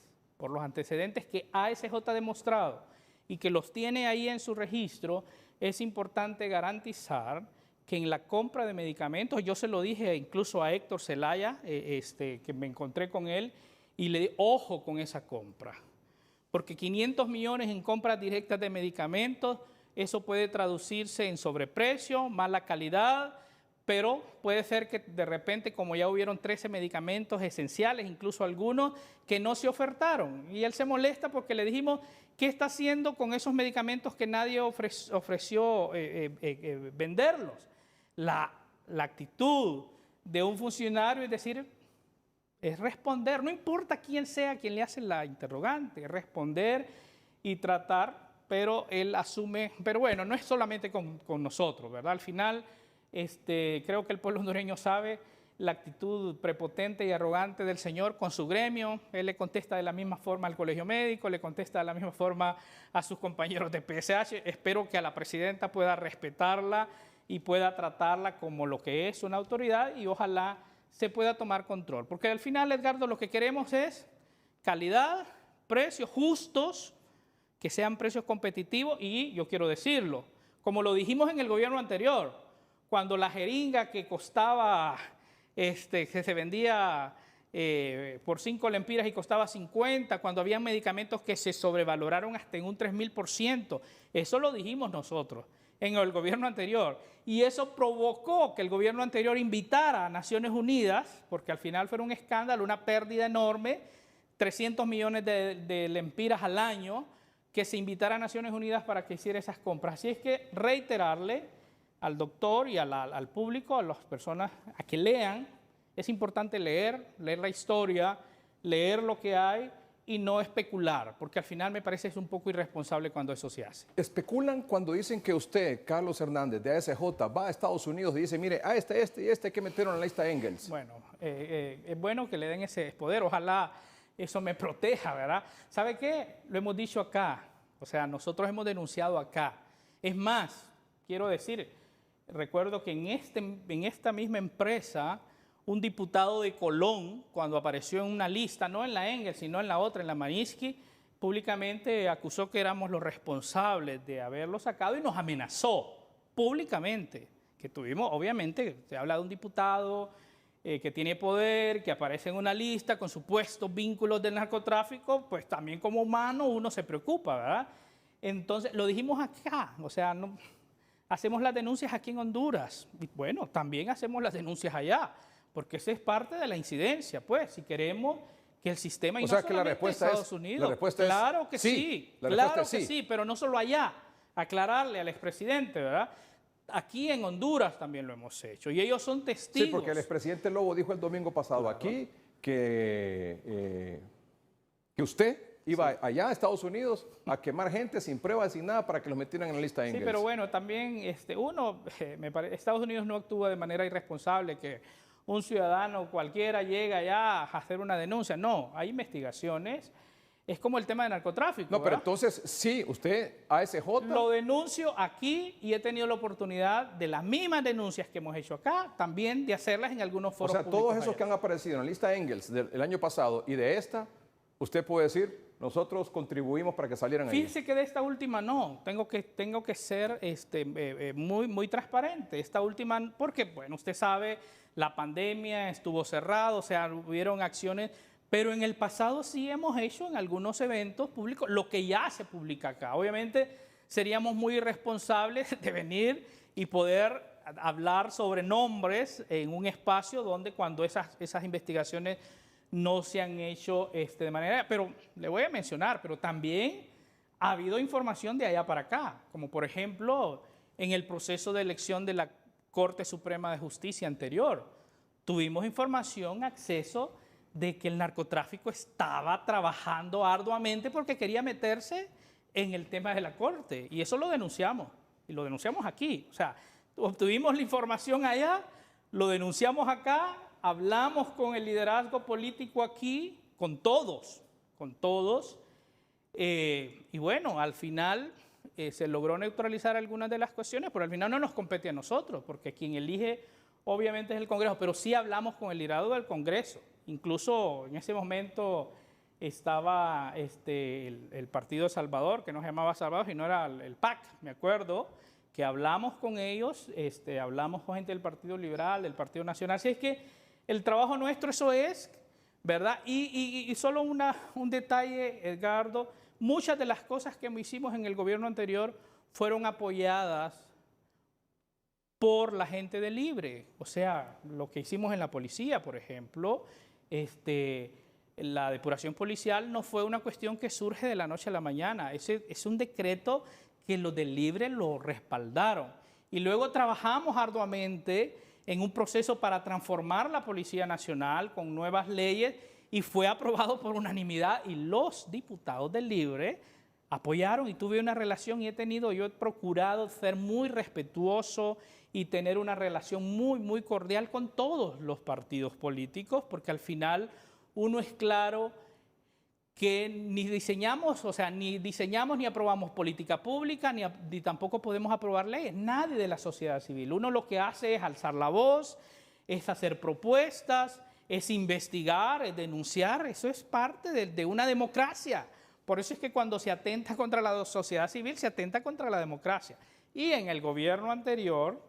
que ASJ ha demostrado y que los tiene ahí en su registro, es importante garantizar que en la compra de medicamentos, yo se lo dije incluso a Héctor Zelaya, que me encontré con él, y le di ojo con esa compra. porque 500 millones en compras directas de medicamentos, eso puede traducirse en sobreprecio, mala calidad, pero puede ser que de repente, como ya hubieron 13 medicamentos esenciales, incluso algunos que no se ofertaron. Y él se molesta porque le dijimos, ¿qué está haciendo con esos medicamentos que nadie ofreció venderlos? La actitud de un funcionario es decir, es responder, no importa quién sea quien le hace la interrogante, es responder y tratar, pero él asume, pero bueno, no es solamente con nosotros, ¿verdad? Al final, creo que el pueblo hondureño sabe la actitud prepotente y arrogante del señor con su gremio. Él le contesta de la misma forma al colegio médico, le contesta de la misma forma a sus compañeros de PSH. Espero que a la presidenta pueda respetarla y pueda tratarla como lo que es una autoridad y ojalá se pueda tomar control. Porque al final, Edgardo, lo que queremos es calidad, precios justos, que sean precios competitivos y yo quiero decirlo, como lo dijimos en el gobierno anterior, cuando la jeringa que costaba, que se vendía por 5 lempiras y costaba 50, cuando había medicamentos que se sobrevaloraron hasta en un 3000%, eso lo dijimos nosotros en el gobierno anterior. Y eso provocó que el gobierno anterior invitara a Naciones Unidas, porque al final fue un escándalo, una pérdida enorme, 300 millones de lempiras al año, que se invitara a Naciones Unidas para que hiciera esas compras. Así es que reiterarle al doctor y al público, a las personas, a que lean. Es importante leer la historia, leer lo que hay y no especular, porque al final me parece es un poco irresponsable cuando eso se hace. ¿Especulan cuando dicen que usted, Carlos Hernández, de ASJ, va a Estados Unidos y dice, mire, a este y este que metieron en la lista Engels? Bueno, es bueno que le den ese poder, ojalá eso me proteja, ¿verdad? ¿Sabe qué? Lo hemos dicho acá, o sea, nosotros hemos denunciado acá. Es más, quiero decir, recuerdo que en esta misma empresa, un diputado de Colón, cuando apareció en una lista, no en la Engels, sino en la otra, en la Marinsky, públicamente acusó que éramos los responsables de haberlo sacado y nos amenazó públicamente. Que tuvimos, obviamente, se habla de un diputado que tiene poder, que aparece en una lista con supuestos vínculos del narcotráfico, pues también como humano uno se preocupa, ¿verdad? Entonces, lo dijimos acá, o sea, no, hacemos las denuncias aquí en Honduras, y bueno, también hacemos las denuncias allá, porque esa es parte de la incidencia, pues, si queremos que el sistema... O sea, que la respuesta Estados Unidos. La respuesta es claro que sí, claro que sí, pero no solo allá, aclararle al expresidente, ¿verdad? Aquí en Honduras también lo hemos hecho, y ellos son testigos. Sí, porque el expresidente Lobo dijo el domingo pasado aquí que usted iba allá a Estados Unidos a quemar gente sin pruebas, sin nada, para que los metieran en la lista Engels. Sí, pero bueno, también Estados Unidos no actúa de manera irresponsable, que un ciudadano cualquiera llega allá a hacer una denuncia. No, hay investigaciones. Es como el tema de narcotráfico. No, pero entonces, sí, usted, ASJ... Lo denuncio aquí y he tenido la oportunidad de las mismas denuncias que hemos hecho acá, también de hacerlas en algunos foros públicos. O sea, todos esos allá que han aparecido en la lista Engels del año pasado y de esta, usted puede decir, nosotros contribuimos para que salieran ahí. Fíjese que de esta última no, tengo que ser muy transparente. Esta última, porque, bueno, usted sabe, la pandemia estuvo cerrado, o sea, hubieron acciones, pero en el pasado sí hemos hecho en algunos eventos públicos lo que ya se publica acá. Obviamente seríamos muy irresponsables de venir y poder hablar sobre nombres en un espacio donde cuando esas investigaciones no se han hecho de manera... Pero le voy a mencionar, pero también ha habido información de allá para acá, como por ejemplo en el proceso de elección de la Corte Suprema de Justicia anterior. Tuvimos información, acceso de que el narcotráfico estaba trabajando arduamente porque quería meterse en el tema de la Corte. Y eso lo denunciamos, y lo denunciamos aquí. O sea, obtuvimos la información allá, lo denunciamos acá, hablamos con el liderazgo político aquí, con todos. Y bueno, al final se logró neutralizar algunas de las cuestiones, pero al final no nos compete a nosotros, porque quien elige obviamente es el Congreso, pero sí hablamos con el liderazgo del Congreso. Incluso en ese momento estaba el Partido Salvador, que no se llamaba Salvador, sino era el PAC, me acuerdo, que hablamos con ellos, hablamos con gente del Partido Liberal, del Partido Nacional. Así es que el trabajo nuestro eso es, ¿verdad? Y solo un detalle, Edgardo, muchas de las cosas que hicimos en el gobierno anterior fueron apoyadas por la gente de Libre. O sea, lo que hicimos en la policía, por ejemplo, la depuración policial no fue una cuestión que surge de la noche a la mañana. Es un decreto que los de Libre lo respaldaron. Y luego trabajamos arduamente en un proceso para transformar la Policía Nacional con nuevas leyes y fue aprobado por unanimidad y los diputados del Libre apoyaron y tuve una relación y yo he procurado ser muy respetuoso y tener una relación muy, muy cordial con todos los partidos políticos, porque al final uno es claro que ni diseñamos ni aprobamos política pública, ni tampoco podemos aprobar leyes, nadie de la sociedad civil. Uno lo que hace es alzar la voz, es hacer propuestas, es investigar, es denunciar, eso es parte de una democracia. Por eso es que cuando se atenta contra la sociedad civil, se atenta contra la democracia. Y en el gobierno anterior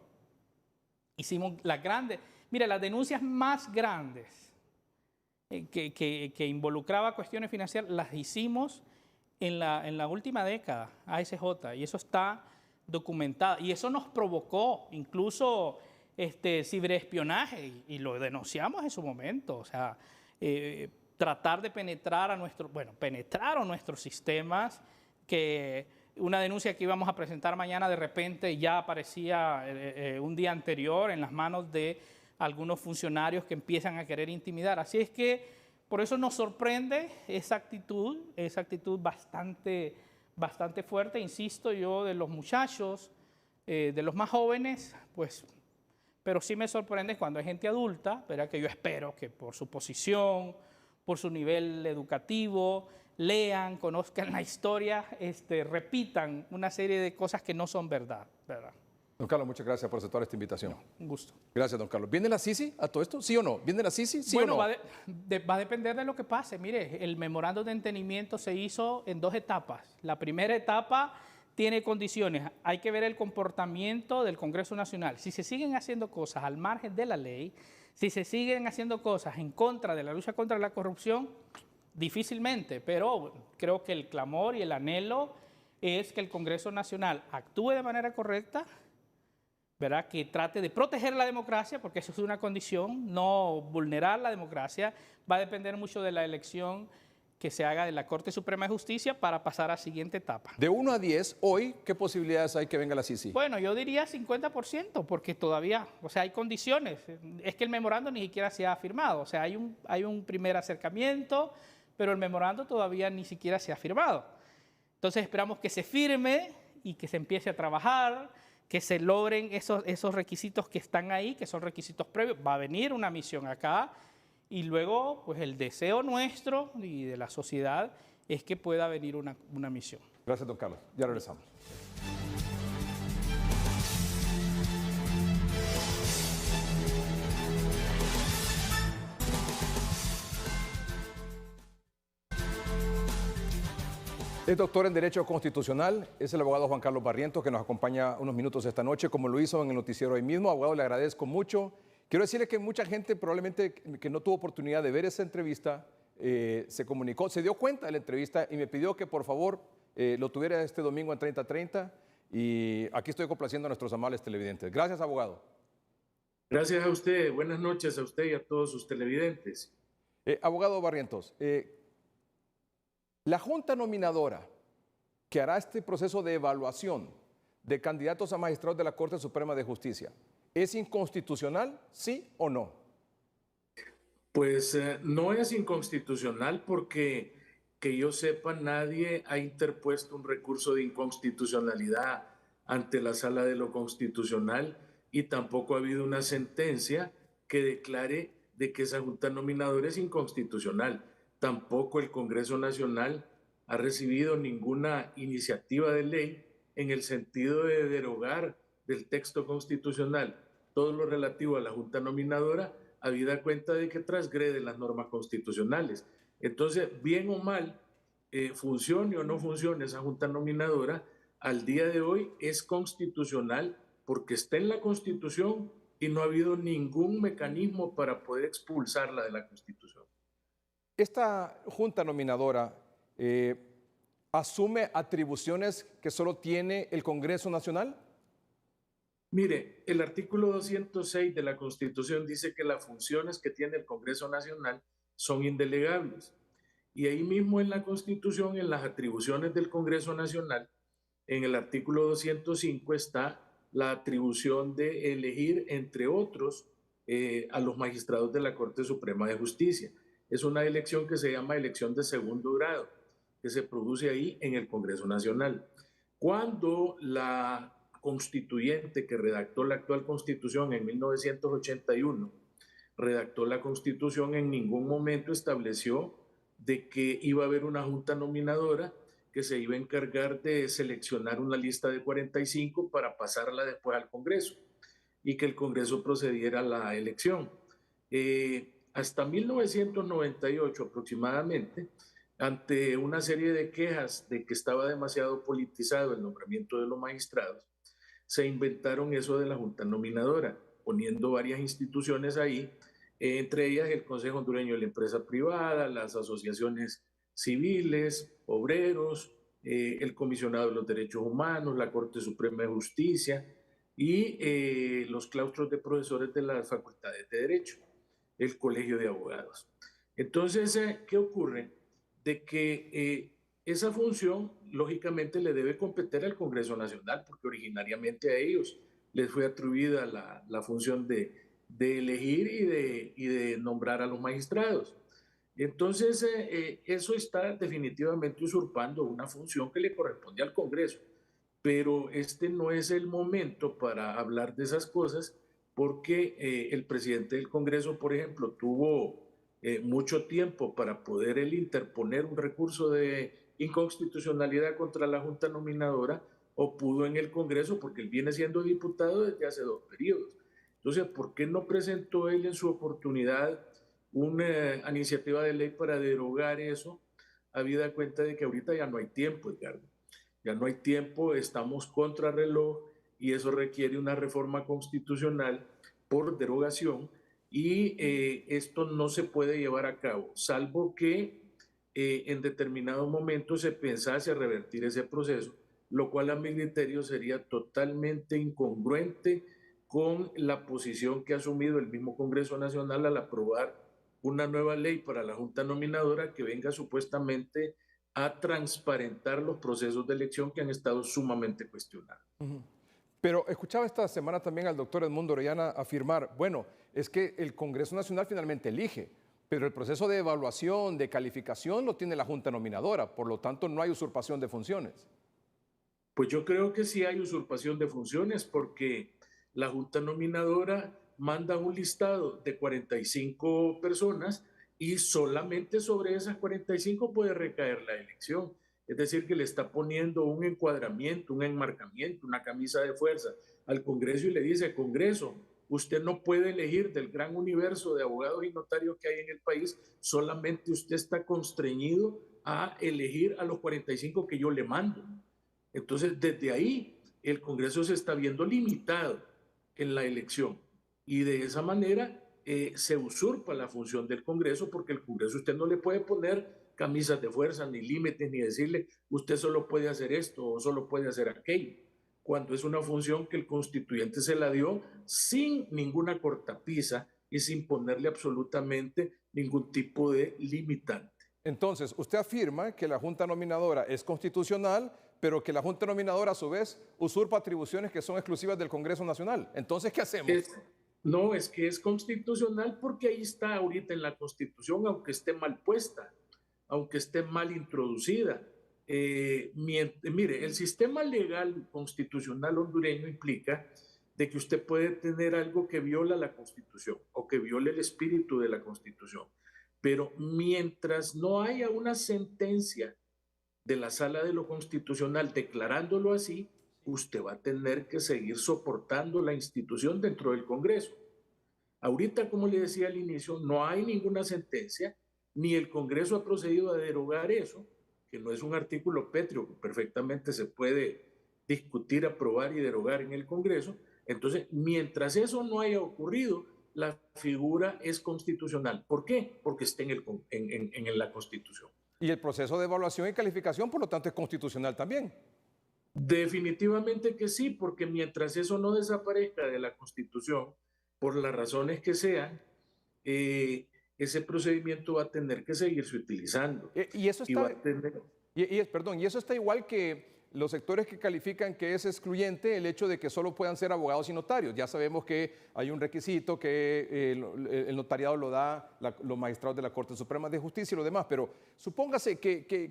hicimos las denuncias más grandes que involucraba cuestiones financieras, las hicimos en la última década, ASJ, y eso está documentado. Y eso nos provocó incluso ciberespionaje, y lo denunciamos en su momento. O sea, tratar de penetrar penetraron nuestros sistemas, que una denuncia que íbamos a presentar mañana de repente ya aparecía un día anterior en las manos de algunos funcionarios que empiezan a querer intimidar. Así es que por eso nos sorprende esa actitud bastante fuerte, insisto yo, de los muchachos, de los más jóvenes, pues, pero sí me sorprende cuando hay gente adulta, ¿verdad? Que yo espero que por su posición, por su nivel educativo, lean, conozcan la historia, repitan una serie de cosas que no son verdad. Don Carlos, muchas gracias por aceptar esta invitación. Un gusto. Gracias, don Carlos. ¿Viene la Sisi a todo esto? ¿Sí o no? ¿Viene la Sisi? ¿Sí bueno, o no? va a depender de lo que pase. Mire, el memorando de entendimiento se hizo en 2 etapas. La primera etapa tiene condiciones. Hay que ver el comportamiento del Congreso Nacional. Si se siguen haciendo cosas al margen de la ley, si se siguen haciendo cosas en contra de la lucha contra la corrupción, difícilmente, pero creo que el clamor y el anhelo es que el Congreso Nacional actúe de manera correcta, ¿verdad? Que trate de proteger la democracia, porque eso es una condición, no vulnerar la democracia. Va a depender mucho de la elección que se haga de la Corte Suprema de Justicia para pasar a la siguiente etapa. De 1 a 10, hoy, ¿qué posibilidades hay que venga la Sisi? Bueno, yo diría 50%, porque todavía, hay condiciones. Es que el memorando ni siquiera se ha firmado. O sea, hay un primer acercamiento, pero el memorando todavía ni siquiera se ha firmado. Entonces esperamos que se firme y que se empiece a trabajar, que se logren esos requisitos que están ahí, que son requisitos previos. Va a venir una misión acá y luego, pues el deseo nuestro y de la sociedad es que pueda venir una misión. Gracias, don Carlos. Ya regresamos. Es doctor en Derecho Constitucional, es el abogado Juan Carlos Barrientos, que nos acompaña unos minutos esta noche, como lo hizo en el noticiero hoy mismo. Abogado, le agradezco mucho. Quiero decirle que mucha gente probablemente que no tuvo oportunidad de ver esa entrevista, se comunicó, se dio cuenta de la entrevista y me pidió que por favor lo tuviera este domingo en 30:30, y aquí estoy complaciendo a nuestros amables televidentes. Gracias, abogado. Gracias a usted. Buenas noches a usted y a todos sus televidentes. Abogado Barrientos, la Junta Nominadora que hará este proceso de evaluación de candidatos a magistrados de la Corte Suprema de Justicia, ¿es inconstitucional, sí o no? Pues no es inconstitucional porque, que yo sepa, nadie ha interpuesto un recurso de inconstitucionalidad ante la Sala de lo Constitucional y tampoco ha habido una sentencia que declare de que esa Junta Nominadora es inconstitucional. Tampoco el Congreso Nacional ha recibido ninguna iniciativa de ley en el sentido de derogar del texto constitucional todo lo relativo a la Junta Nominadora, habida cuenta de que transgrede las normas constitucionales. Entonces, bien o mal, funcione o no funcione esa Junta Nominadora, al día de hoy es constitucional porque está en la Constitución y no ha habido ningún mecanismo para poder expulsarla de la Constitución. Esta Junta Nominadora asume atribuciones que solo tiene el Congreso Nacional? Mire, el artículo 206 de la Constitución dice que las funciones que tiene el Congreso Nacional son indelegables. Y ahí mismo en la Constitución, en las atribuciones del Congreso Nacional, en el artículo 205 está la atribución de elegir, entre otros, a los magistrados de la Corte Suprema de Justicia. Es una elección que se llama elección de segundo grado, que se produce ahí en el Congreso Nacional. Cuando la constituyente que redactó la actual Constitución en 1981, redactó la Constitución, en ningún momento estableció de que iba a haber una junta nominadora que se iba a encargar de seleccionar una lista de 45 para pasarla después al Congreso y que el Congreso procediera a la elección. Hasta 1998 aproximadamente, ante una serie de quejas de que estaba demasiado politizado el nombramiento de los magistrados, se inventaron eso de la junta nominadora, poniendo varias instituciones ahí, entre ellas el Consejo Hondureño de la Empresa Privada, las asociaciones civiles, obreros, el Comisionado de los Derechos Humanos, la Corte Suprema de Justicia y los claustros de profesores de las facultades de Derecho, el Colegio de Abogados. Entonces, ¿qué ocurre? De que esa función, lógicamente, le debe competir al Congreso Nacional, porque originariamente a ellos les fue atribuida la función de elegir y de nombrar a los magistrados. Entonces, eso está definitivamente usurpando una función que le corresponde al Congreso, pero este no es el momento para hablar de esas cosas, porque el presidente del Congreso, por ejemplo, tuvo mucho tiempo para poder él interponer un recurso de inconstitucionalidad contra la Junta Nominadora, o pudo en el Congreso, porque él viene siendo diputado desde hace 2 periodos. Entonces, ¿por qué no presentó él en su oportunidad una iniciativa de ley para derogar eso, habida cuenta de que ahorita ya no hay tiempo, Edgardo? Ya no hay tiempo, estamos contra reloj y eso requiere una reforma constitucional por derogación y esto no se puede llevar a cabo, salvo que en determinado momento se pensase revertir ese proceso, lo cual a mi criterio sería totalmente incongruente con la posición que ha asumido el mismo Congreso Nacional al aprobar una nueva ley para la Junta Nominadora que venga supuestamente a transparentar los procesos de elección que han estado sumamente cuestionados. Pero escuchaba esta semana también al doctor Edmundo Orellana afirmar, bueno, es que el Congreso Nacional finalmente elige, pero el proceso de evaluación, de calificación lo tiene la Junta Nominadora, por lo tanto no hay usurpación de funciones. Pues yo creo que sí hay usurpación de funciones porque la Junta Nominadora manda un listado de 45 personas y solamente sobre esas 45 puede recaer la elección. Es decir, que le está poniendo un encuadramiento, un enmarcamiento, una camisa de fuerza al Congreso y le dice, Congreso, usted no puede elegir del gran universo de abogados y notarios que hay en el país, solamente usted está constreñido a elegir a los 45 que yo le mando. Entonces, desde ahí, el Congreso se está viendo limitado en la elección y de esa manera se usurpa la función del Congreso porque el Congreso usted no le puede poner camisas de fuerza, ni límites, ni decirle usted solo puede hacer esto o solo puede hacer aquello, cuando es una función que el constituyente se la dio sin ninguna cortapisa y sin ponerle absolutamente ningún tipo de limitante. Entonces, usted afirma que la Junta Nominadora es constitucional, pero que la Junta Nominadora a su vez usurpa atribuciones que son exclusivas del Congreso Nacional. Entonces, ¿qué hacemos? No, es que es constitucional porque ahí está ahorita en la Constitución, aunque esté mal puesta, aunque esté mal introducida. Mire, el sistema legal constitucional hondureño implica de que usted puede tener algo que viola la Constitución o que viole el espíritu de la Constitución, pero mientras no haya una sentencia de la Sala de lo Constitucional declarándolo así, usted va a tener que seguir soportando la institución dentro del Congreso. Ahorita, como le decía al inicio, no hay ninguna sentencia, ni el Congreso ha procedido a derogar eso, que no es un artículo pétreo que perfectamente se puede discutir, aprobar y derogar en el Congreso. Entonces, mientras eso no haya ocurrido, la figura es constitucional. ¿Por qué? Porque está en la Constitución. Y el proceso de evaluación y calificación, por lo tanto, es constitucional también. Definitivamente que sí, porque mientras eso no desaparezca de la Constitución, por las razones que sean, ese procedimiento va a tener que seguirse utilizando. Y eso está, y eso está igual que los sectores que califican que es excluyente el hecho de que solo puedan ser abogados y notarios. Ya sabemos que hay un requisito que el notariado lo da los magistrados de la Corte Suprema de Justicia y lo demás, pero supóngase que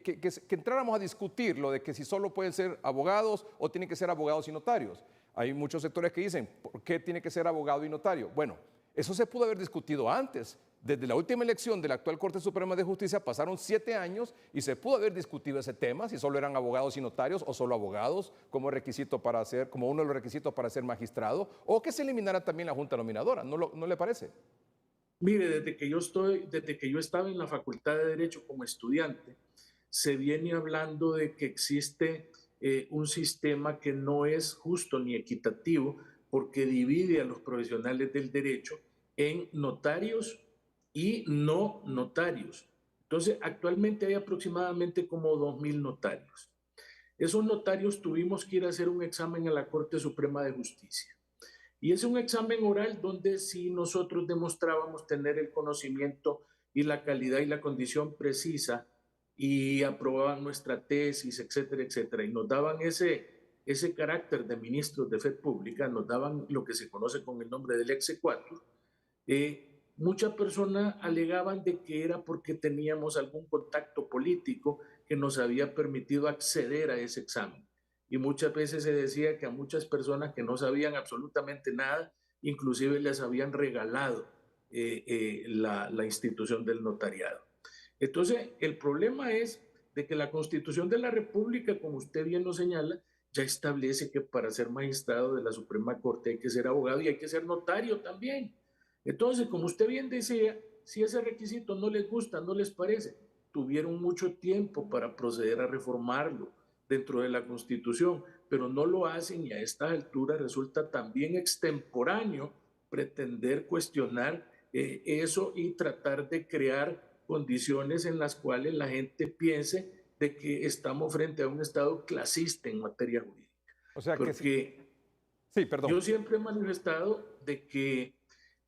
entráramos a discutir lo de que si solo pueden ser abogados o tienen que ser abogados y notarios. Hay muchos sectores que dicen, ¿por qué tiene que ser abogado y notario? Bueno, eso se pudo haber discutido antes. Desde la última elección de la actual Corte Suprema de Justicia pasaron 7 años y se pudo haber discutido ese tema, si solo eran abogados y notarios o solo abogados como requisito para ser, como uno de los requisitos para ser magistrado, o que se eliminara también la Junta Nominadora. ¿No le parece? Mire, desde que yo estaba en la Facultad de Derecho como estudiante, se viene hablando de que existe un sistema que no es justo ni equitativo porque divide a los profesionales del derecho en notarios y no notarios. Entonces, actualmente hay aproximadamente como 2.000 notarios. Esos notarios tuvimos que ir a hacer un examen a la Corte Suprema de Justicia. Y es un examen oral donde si nosotros demostrábamos tener el conocimiento y la calidad y la condición precisa y aprobaban nuestra tesis, etcétera, etcétera, y nos daban ese carácter de ministros de fe pública, nos daban lo que se conoce con el nombre del exequatur, muchas personas alegaban de que era porque teníamos algún contacto político que nos había permitido acceder a ese examen. Y muchas veces se decía que a muchas personas que no sabían absolutamente nada, inclusive les habían regalado la institución del notariado. Entonces, el problema es de que la Constitución de la República, como usted bien lo señala, ya establece que para ser magistrado de la Suprema Corte hay que ser abogado y hay que ser notario también. Entonces, como usted bien decía, si ese requisito no les gusta, no les parece, tuvieron mucho tiempo para proceder a reformarlo dentro de la Constitución, pero no lo hacen y a esta altura resulta también extemporáneo pretender cuestionar eso y tratar de crear condiciones en las cuales la gente piense de que estamos frente a un Estado clasista en materia jurídica. O sea, porque sí, perdón. Yo siempre he manifestado de que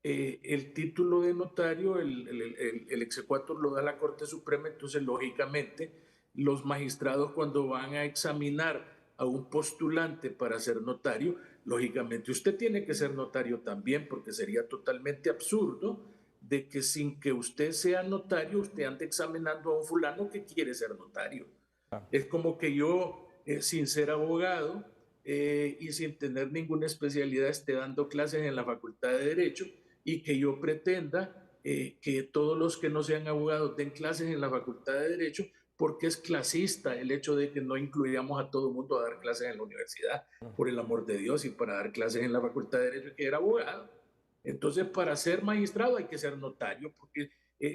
el título de notario, el exequatur lo da la Corte Suprema, entonces lógicamente los magistrados cuando van a examinar a un postulante para ser notario, lógicamente usted tiene que ser notario también, porque sería totalmente absurdo de que sin que usted sea notario, usted ande examinando a un fulano que quiere ser notario. Es como que yo, sin ser abogado y sin tener ninguna especialidad, esté dando clases en la Facultad de Derecho y que yo pretenda que todos los que no sean abogados den clases en la Facultad de Derecho, porque es clasista el hecho de que no incluyamos a todo el mundo a dar clases en la universidad, por el amor de Dios, y para dar clases en la Facultad de Derecho hay que ser abogado. Entonces, para ser magistrado hay que ser notario, porque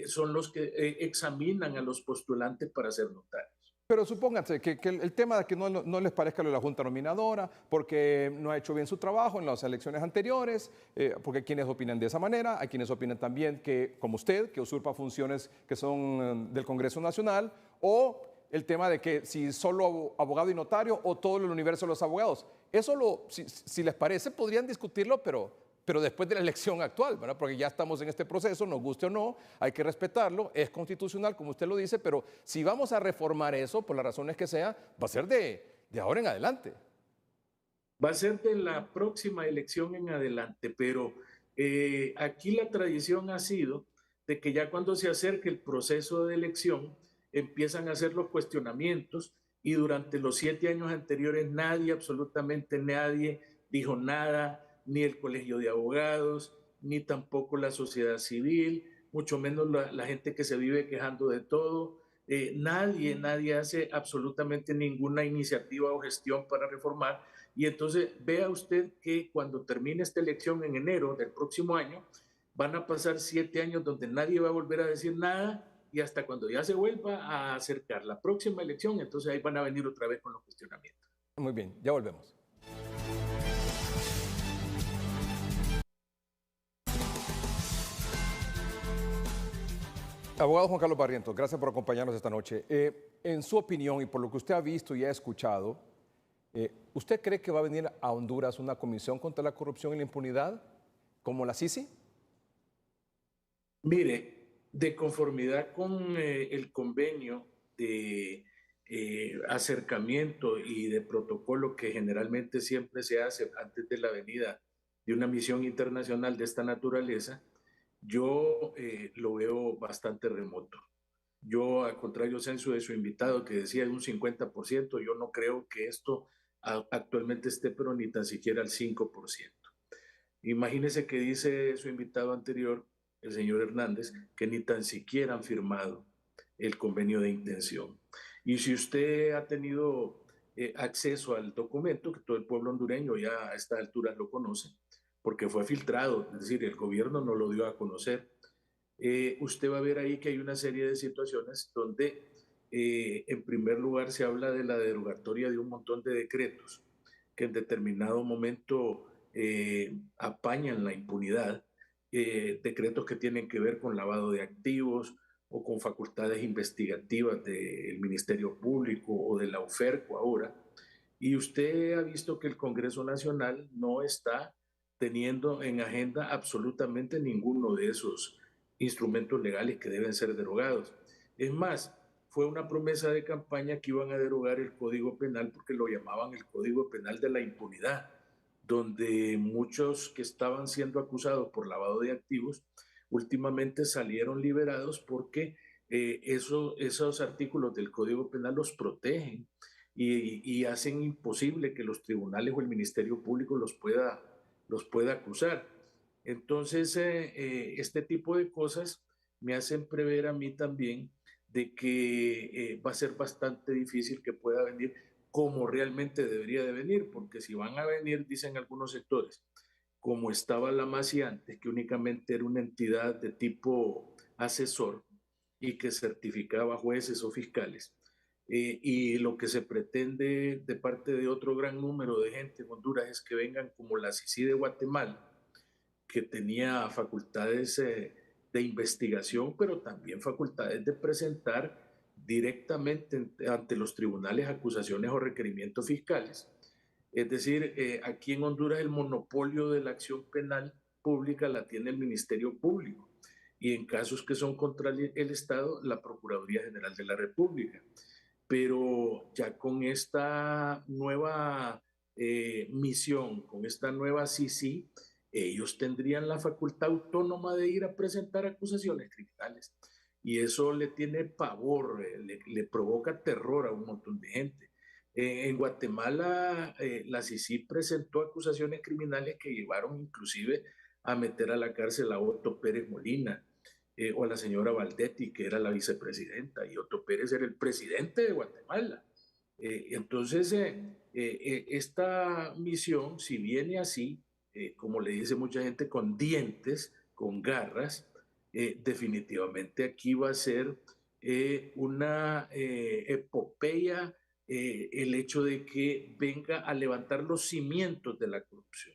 son los que examinan a los postulantes para ser notarios. Pero supónganse que el tema de que no les parezca lo de la Junta Nominadora, porque no ha hecho bien su trabajo en las elecciones anteriores, porque hay quienes opinan de esa manera, hay quienes opinan también que, como usted, que usurpa funciones que son del Congreso Nacional, o el tema de que si solo abogado y notario o todo el universo de los abogados. Eso, si les parece, podrían discutirlo, pero después de la elección actual, ¿verdad? Porque ya estamos en este proceso, nos guste o no, hay que respetarlo, es constitucional, como usted lo dice, pero si vamos a reformar eso, por las razones que sea, va a ser de ahora en adelante. Va a ser de la próxima elección en adelante, pero aquí la tradición ha sido de que ya cuando se acerque el proceso de elección, empiezan a hacer los cuestionamientos y durante los 7 años anteriores nadie, absolutamente nadie, dijo nada, ni el Colegio de Abogados, ni tampoco la sociedad civil, mucho menos la gente que se vive quejando de todo. Nadie hace absolutamente ninguna iniciativa o gestión para reformar. Y entonces vea usted que cuando termine esta elección en enero del próximo año, van a pasar 7 años donde nadie va a volver a decir nada, y hasta cuando ya se vuelva a acercar la próxima elección, entonces ahí van a venir otra vez con los cuestionamientos. Muy bien, ya volvemos. Abogado Juan Carlos Barrientos, gracias por acompañarnos esta noche. En su opinión y por lo que usted ha visto y ha escuchado, ¿usted cree que va a venir a Honduras una comisión contra la corrupción y la impunidad como la CICI? Mire, de conformidad con el convenio de acercamiento y de protocolo que generalmente siempre se hace antes de la venida de una misión internacional de esta naturaleza, yo lo veo bastante remoto. Yo, al contrario censo de su invitado que decía un 50%, yo no creo que esto actualmente esté, pero ni tan siquiera al 5%. Imagínese que dice su invitado anterior, el señor Hernández, que ni tan siquiera han firmado el convenio de intención. Y si usted ha tenido acceso al documento, que todo el pueblo hondureño ya a esta altura lo conoce, porque fue filtrado, es decir, el gobierno no lo dio a conocer, usted va a ver ahí que hay una serie de situaciones donde, en primer lugar, se habla de la derogatoria de un montón de decretos que en determinado momento apañan la impunidad, decretos que tienen que ver con lavado de activos o con facultades investigativas del Ministerio Público o de la UFERCO ahora. Y usted ha visto que el Congreso Nacional no está teniendo en agenda absolutamente ninguno de esos instrumentos legales que deben ser derogados. Es más, fue una promesa de campaña que iban a derogar el Código Penal porque lo llamaban el Código Penal de la Impunidad, donde muchos que estaban siendo acusados por lavado de activos últimamente salieron liberados porque esos artículos del Código Penal los protegen y hacen imposible que los tribunales o el Ministerio Público los pueda acusar. Entonces, este tipo de cosas me hacen prever a mí también de que va a ser bastante difícil que pueda venir como realmente debería de venir, porque si van a venir, dicen algunos sectores, como estaba la MASI antes, que únicamente era una entidad de tipo asesor y que certificaba jueces o fiscales, y lo que se pretende de parte de otro gran número de gente en Honduras es que vengan como la CICI de Guatemala, que tenía facultades de investigación, pero también facultades de presentar directamente ante los tribunales acusaciones o requerimientos fiscales. Es decir, aquí en Honduras el monopolio de la acción penal pública la tiene el Ministerio Público y en casos que son contra el Estado, la Procuraduría General de la República. Pero ya con esta nueva misión, con esta nueva CICI, ellos tendrían la facultad autónoma de ir a presentar acusaciones criminales. Y eso le tiene pavor, le provoca terror a un montón de gente. En Guatemala, la CICI presentó acusaciones criminales que llevaron inclusive a meter a la cárcel a Otto Pérez Molina o a la señora Valdetti, que era la vicepresidenta, y Otto Pérez era el presidente de Guatemala. Entonces, esta misión, si viene así, como le dice mucha gente, con dientes, con garras, definitivamente aquí va a ser una epopeya el hecho de que venga a levantar los cimientos de la corrupción.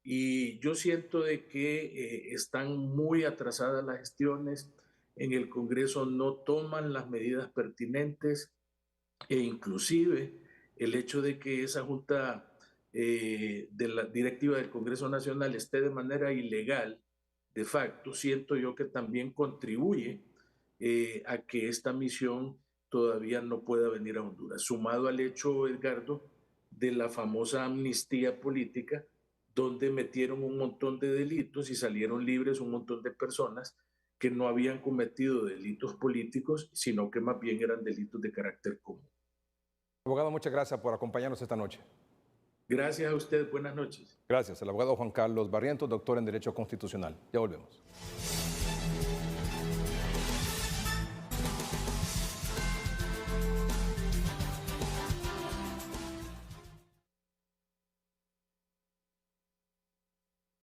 Y yo siento de que están muy atrasadas las gestiones, en el Congreso no toman las medidas pertinentes e inclusive el hecho de que esa junta de la directiva del Congreso Nacional esté de manera ilegal, de facto, siento yo que también contribuye a que esta misión todavía no pueda venir a Honduras. Sumado al hecho, Edgardo, de la famosa amnistía política, donde metieron un montón de delitos y salieron libres un montón de personas que no habían cometido delitos políticos, sino que más bien eran delitos de carácter común. Abogado, muchas gracias por acompañarnos esta noche. Gracias a usted, buenas noches. Gracias, el abogado Juan Carlos Barrientos, doctor en Derecho Constitucional. Ya volvemos.